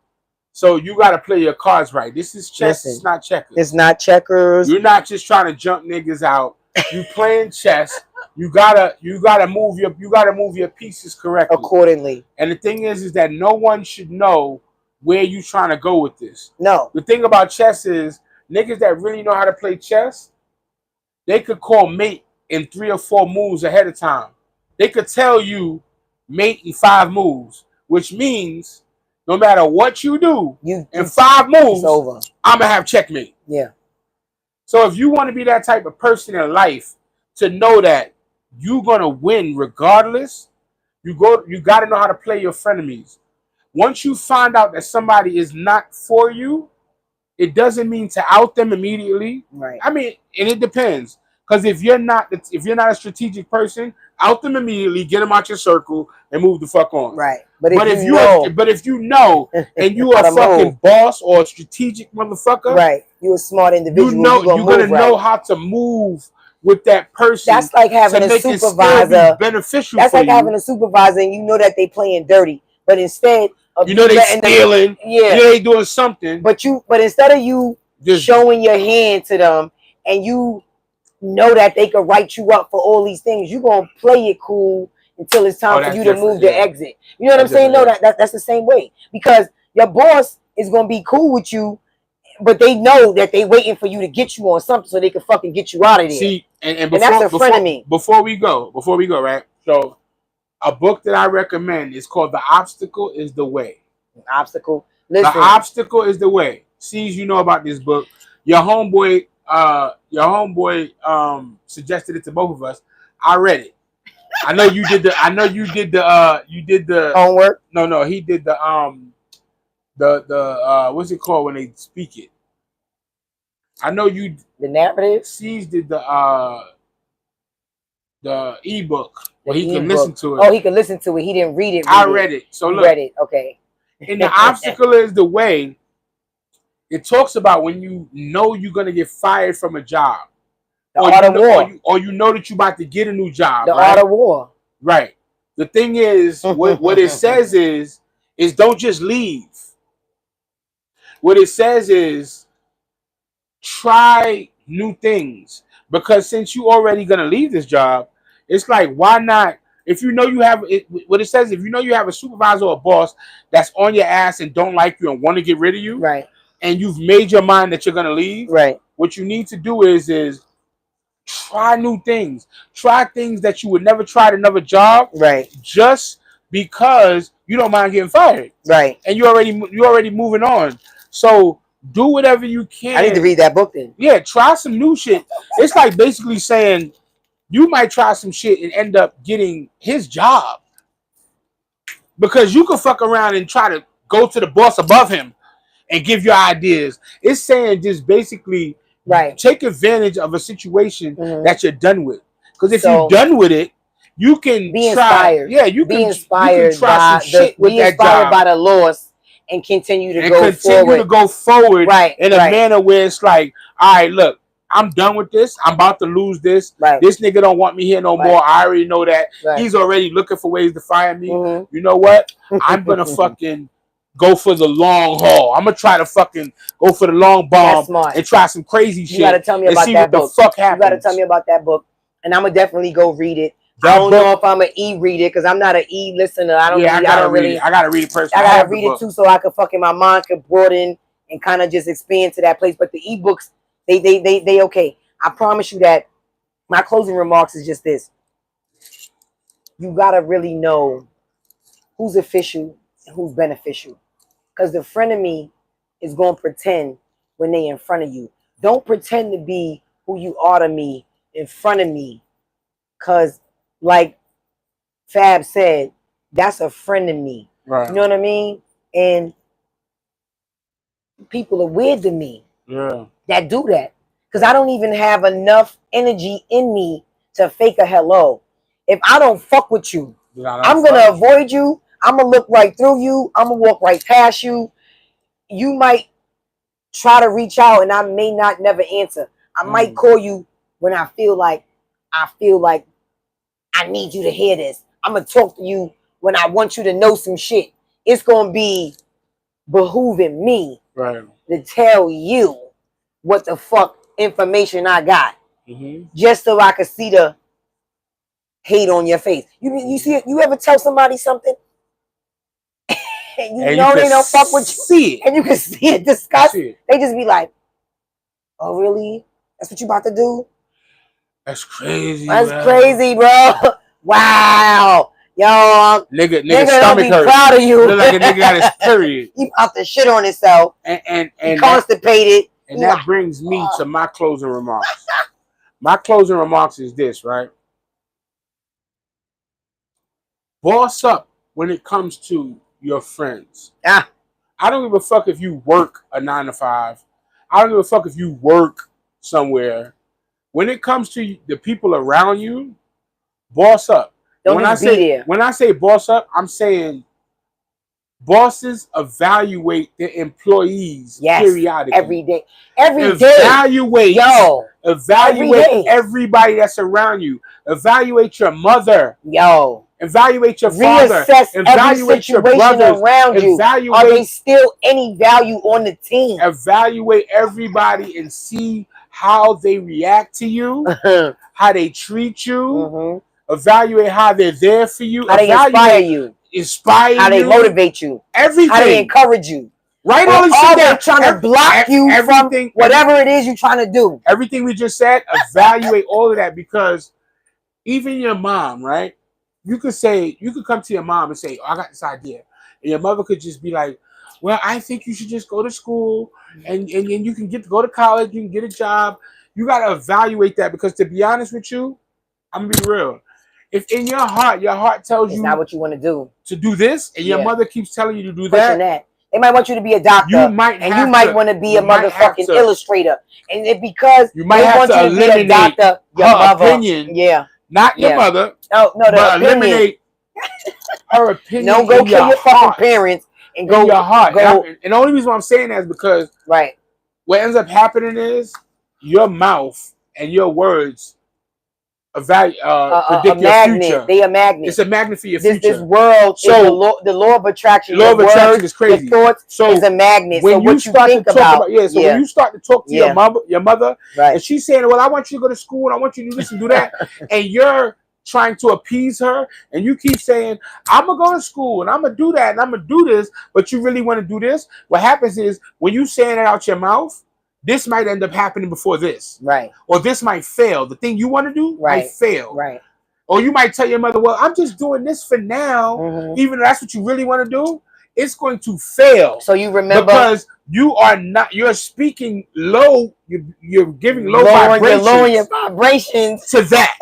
So you got to play your cards right. This is chess. It's not checkers. It's not checkers. You're not just trying to jump niggas out. You playing chess. You gotta move your pieces correctly accordingly. And the thing is that no one should know where you trying to go with this. No. The thing about chess is niggas that really know how to play chess, they could call mate in 3 or 4 moves ahead of time. They could tell you mate in 5 moves, which means no matter what you do in 5 moves, it's over. I'm gonna have checkmate. Yeah. So if you want to be that type of person in life to know that you're gonna win regardless, you got to know how to play your frenemies. Once you find out that somebody is not for you, it doesn't mean to out them immediately. Right. I mean, and it depends. Because if you're not a strategic person, out them immediately, get them out your circle, and move the fuck on. Right. But if you know, and you are a fucking boss or a strategic motherfucker, right? You a smart individual. You're gonna know how to move with that person. That's like having a supervisor. Beneficial. That's like having a supervisor, and you know that they playing dirty, but instead of they stealing, they doing something. But instead of you showing your hand to them, and you know that they could write you up for all these things, you're gonna play it cool until it's time for you to move the exit. You know what I'm saying? No, that's the same way, because your boss is gonna be cool with you, but they know that they waiting for you to get you on something so they can fucking get you out of there. See, and that's a friend of me. Before we go, right? So a book that I recommend is called The Obstacle is the Way. Obstacle. Listen. The Obstacle is the Way. Sees, you know about this book. Your homeboy suggested it to both of us. I read it. I know you did the homework. No, he did the what's it called when they speak it? I know you the narrative. Sees did the ebook where he can listen to it. Oh, he can listen to it. He didn't read it. I read it. So look, read it. Okay. In The Obstacle is the Way, it talks about when you know you're gonna get fired from a job. The art of war. Or you know that you're about to get a new job. The art of war. Right. The thing is, what it says is don't just leave. What it says is try new things. Because since you already gonna leave this job, it's like, why not? If you know you have it, what it says, if you know you have a supervisor or a boss that's on your ass and don't like you and want to get rid of you, right? And you've made your mind that you're gonna leave, right? What you need to do is try new things. Try things that you would never try at another job, right? Just because you don't mind getting fired, right? And you already moving on. So do whatever you can. I need to read that book then. Yeah, try some new shit. It's like basically saying you might try some shit and end up getting his job, because you could fuck around and try to go to the boss above him and give your ideas. It's saying just basically take advantage of a situation that you're done with. Because if you're done with it, you can be inspired. Yeah, you can be inspired. You can try some shit with that job. Be inspired by the loss and continue to go forward, in a manner where it's like, all right, look, I'm done with this. I'm about to lose this. Right. This nigga don't want me here no more. I already know that. Right. He's already looking for ways to fire me. You know what? I'm gonna fucking go for the long haul. I'm gonna try to fucking go for the long bomb and try some crazy shit. You gotta tell me about that book. The fuck happens. You gotta tell me about that book, and I'm gonna definitely go read it. I don't know if I'm an e-read it, because I'm not an e-listener. I gotta read it personally. I gotta read it too, so I can my mind could broaden and kind of just expand to that place. But the ebooks, they okay. I promise you that my closing remarks is just this: you gotta really know who's official and who's beneficial, because the frenemy is going to pretend when they in front of you. Don't pretend to be who you are to me in front of me. Because, like Fab said, that's a friend of me. Right. You know what I mean? And people are weird to me. Yeah. That do that. Because I don't even have enough energy in me to fake a hello. If I don't fuck with you, I'm going to avoid you. I'm going to look right through you. I'm going to walk right past you. You might try to reach out and I may not never answer. I might call you when I feel like I need you to hear this. I'm going to talk to you when I want you to know some shit. It's going to be behooving me to tell you what the fuck information I got. Just so I can see the hate on your face. You see it? You ever tell somebody something and you know they don't fuck with you, see it, and you can see it disgust. They just be like, "Oh, really? That's what you about to do? That's crazy. That's crazy, bro. Wow, yo, nigga don't be proud of you. Look like a nigga got his period. He about to shit on himself and constipated. And that brings me to my closing remarks. My closing remarks is this, right? Boss up when it comes to your friends. I don't give a fuck if you work a 9 to 5. I don't give a fuck if you work somewhere. When it comes to the people around you, boss up. When I say boss up, I'm saying bosses evaluate their employees periodically. Every day. Evaluate everybody that's around you. Evaluate your mother. Evaluate your father. Evaluate your brothers around you. Are they still any value on the team? Evaluate everybody and see how they react to you, how they treat you. Evaluate how they're there for you. How they inspire you. How they motivate you. Everything. How they encourage you. Right? All they're trying to block you from whatever it is you're trying to do. Everything we just said, evaluate all of that, because even your mom, right? You could come to your mom and say, "Oh, I got this idea." And your mother could just be like, "Well, I think you should just go to school and you can go to college, you can get a job." You got to evaluate that, because to be honest with you, I'm going to be real. If in your heart tells you not what you want to do this, and your mother keeps telling you to do that. They might want you to be a doctor. You might want to be a motherfucking illustrator. And it because you might have to eliminate doctor, your mother, opinion. Not your mother. No, but eliminate her opinion. No, go kill your fucking parents and go your heart. And the only reason why I'm saying that is because what ends up happening is your mouth and your words predict your future. They are magnets. It's a magnet for your future. This world, so the law of attraction. Law of attraction is crazy. Thoughts is a magnet. When so you start to talk about, when you start to talk to your mother, and she's saying, "Well, I want you to go to school, and I want you to do this and do that," and you're trying to appease her, and you keep saying, "I'm gonna go to school, and I'm gonna do that, and I'm gonna do this," but you really want to do this. What happens is when you saying it out your mouth, this might end up happening before this. Or this might fail. The thing you want to do might fail. Or you might tell your mother, "Well, I'm just doing this for now," even though that's what you really want to do. It's going to fail. So you remember, because you're speaking low, you're giving low vibrations. You're lowering your vibrations to that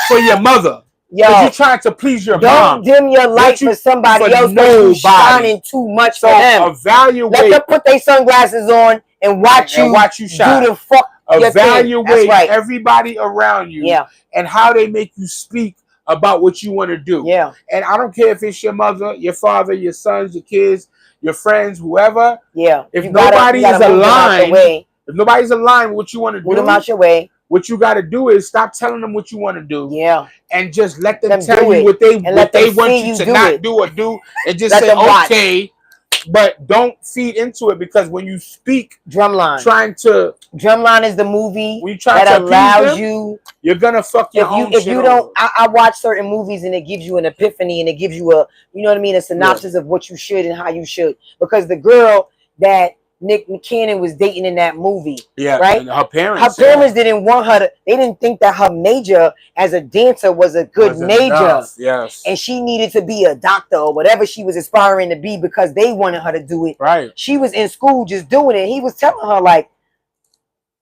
for your mother. You're trying to please your mom. Don't dim your light for somebody else. You're shining too much for them. Evaluate. Let them put their sunglasses on and watch you shine. Do the fuck. Evaluate everybody around you and how they make you speak about what you want to do. And I don't care if it's your mother, your father, your sons, your kids, your friends, whoever. If nobody is aligned, with what you want to do, move them out your way. What you got to do is stop telling them what you want to do. And just let them tell you what they want you to not do or do, and just say okay. But don't feed into it, because when you speak Drumline is the movie that allows you. You're gonna fuck your own. If you don't, I watch certain movies and it gives you an epiphany and it gives you a, you know what I mean, a synopsis of what you should and how you should. Because the girl that Nick Cannon was dating in that movie. Yeah, right. And her parents didn't want her to. They didn't think that her major as a dancer was a good major. Enough. Yes. And she needed to be a doctor or whatever she was aspiring to be because they wanted her to do it. Right. She was in school just doing it. He was telling her like,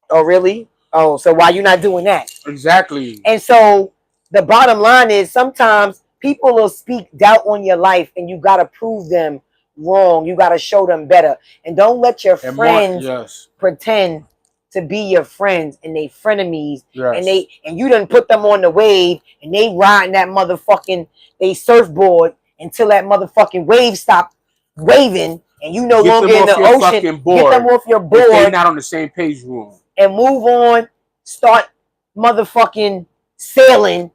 "Oh, really? Oh, so why you not doing that?" Exactly. And so the bottom line is sometimes people will speak doubt on your life, and you gotta prove them wrong. You gotta show them better, and don't let your friends pretend to be your friends and they frenemies. Yes. And you done put them on the wave, and they riding that motherfucking surfboard until that motherfucking wave stop waving, and you no longer in the ocean. Get them off your board. They're not on the same page room. And move on. Start motherfucking sailing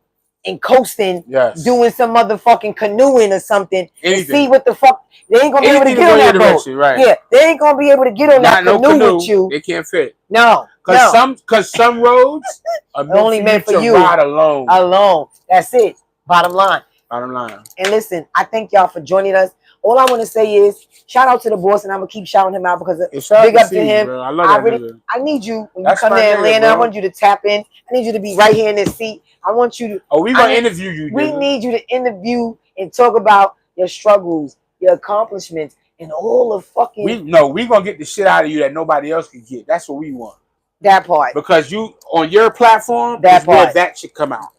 and coasting, doing some motherfucking canoeing or something. And see what the fuck. They ain't gonna be able to get on that boat. Right. Yeah, they ain't gonna be able to get on that canoe with you. They can't fit. No, because some roads are only meant for you to ride alone. Alone. That's it. Bottom line. Bottom line. And listen, I thank y'all for joining us. All I want to say is shout out to the boss, and I'm gonna keep shouting him out because big up to him. Bro. I love that. I need you when you come there, Atlanta. I want you to tap in. I need you to be right here in this seat. I want you to. Oh, we gonna interview you. We need you to interview and talk about your struggles, your accomplishments, and all the fucking. We gonna get the shit out of you that nobody else can get. That's what we want. That part. Because you on your platform, that's where that should come out.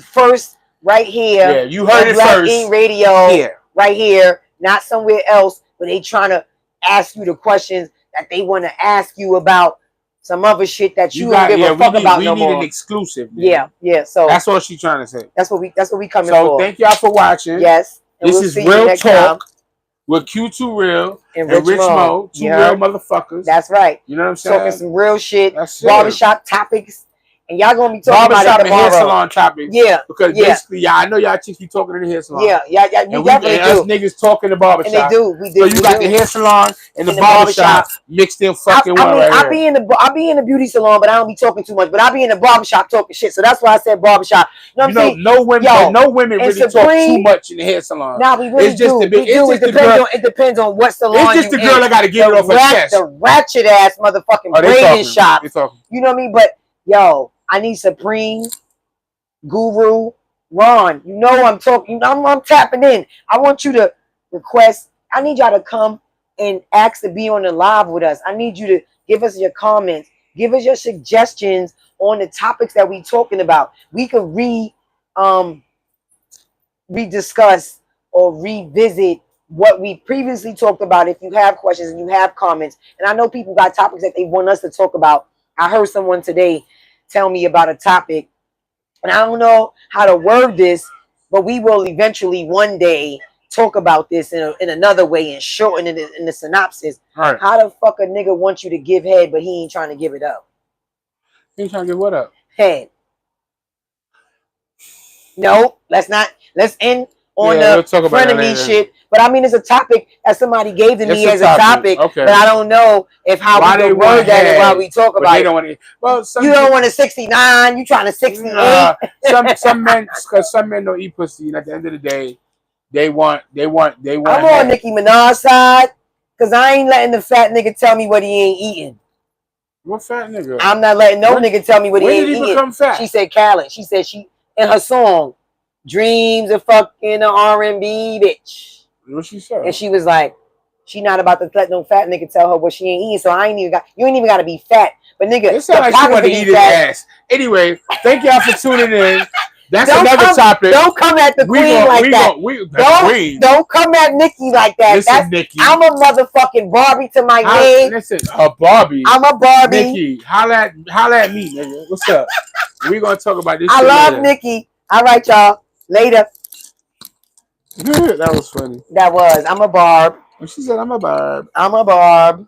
First, right here. Yeah, you heard it first. In radio. Here. Right here, not somewhere else, where they trying to ask you the questions that they want to ask you about some other shit that you don't give a fuck about no more. We need an exclusive. Man. Yeah. So that's what she's trying to say. That's what we coming for. So thank y'all for watching. Yes. This is Real Talk with Q2 Real and Rich Mo. Two real motherfuckers. That's right. You know what I'm saying? Talking some real shit. Barbershop topics. And y'all gonna be talking barbershop about it tomorrow. And hair salon topics. Yeah. Because basically, I know y'all chicks be talking in the hair salon. Yeah. We definitely do. Us niggas talking the barbershop. And they do. We do. So you got the hair salon and the barbershop mixed in fucking one right I be in the beauty salon, but I don't be talking too much. But I be in the barbershop talking shit. So that's why I said barbershop. You know what I'm saying? No women really talk too much in the hair salon. Nah, we really do. It depends on what salon. It's just the girl that got to get it off her chest. The ratchet ass motherfucking braiding shop. You know what I mean? But I need Supreme, Guru, Ron. You know I'm talking. I'm tapping in. I want you to request. I need y'all to come and ask to be on the live with us. I need you to give us your comments. Give us your suggestions on the topics that we talking about. We could rediscuss or revisit what we previously talked about if you have questions and you have comments. And I know people got topics that they want us to talk about. I heard someone today tell me about a topic, and I don't know how to word this, but we will eventually one day talk about this in another way and shorten it in the synopsis. Right. How the fuck a nigga wants you to give head, but he ain't trying to give it up? He ain't trying to give what up? Head. No, let's end on the frenemy shit. But I mean, it's a topic that somebody gave to me as a topic, but I don't know if how we can word that and why we talk about it. You don't want a 69, you trying to 68. Some men, because some men don't eat pussy, and at the end of the day, they want. I'm on Nicki Minaj's side, because I ain't letting the fat nigga tell me what he ain't eating. What fat nigga? I'm not letting no nigga tell me what he ain't eating. When did he become fat? She said Khaled. She said in her song, Dreams of fucking an R&B bitch. What she said? And she was like, she not about to let no fat nigga tell her what she ain't eating. So you ain't even got to be fat. But nigga, it sounds like she want to eat his ass. Anyway, thank y'all for tuning in. That's another topic. Don't come at the queen like that. Don't come at Nikki like that. Listen, Nikki. I'm a motherfucking Barbie to my name. Listen, a Barbie. I'm a Barbie. Nikki, holla at me, nigga. What's up? We gonna talk about this. I love Nikki. All right, y'all. Later. That was funny. That was. I'm a Barb. She said, I'm a Barb. I'm a Barb.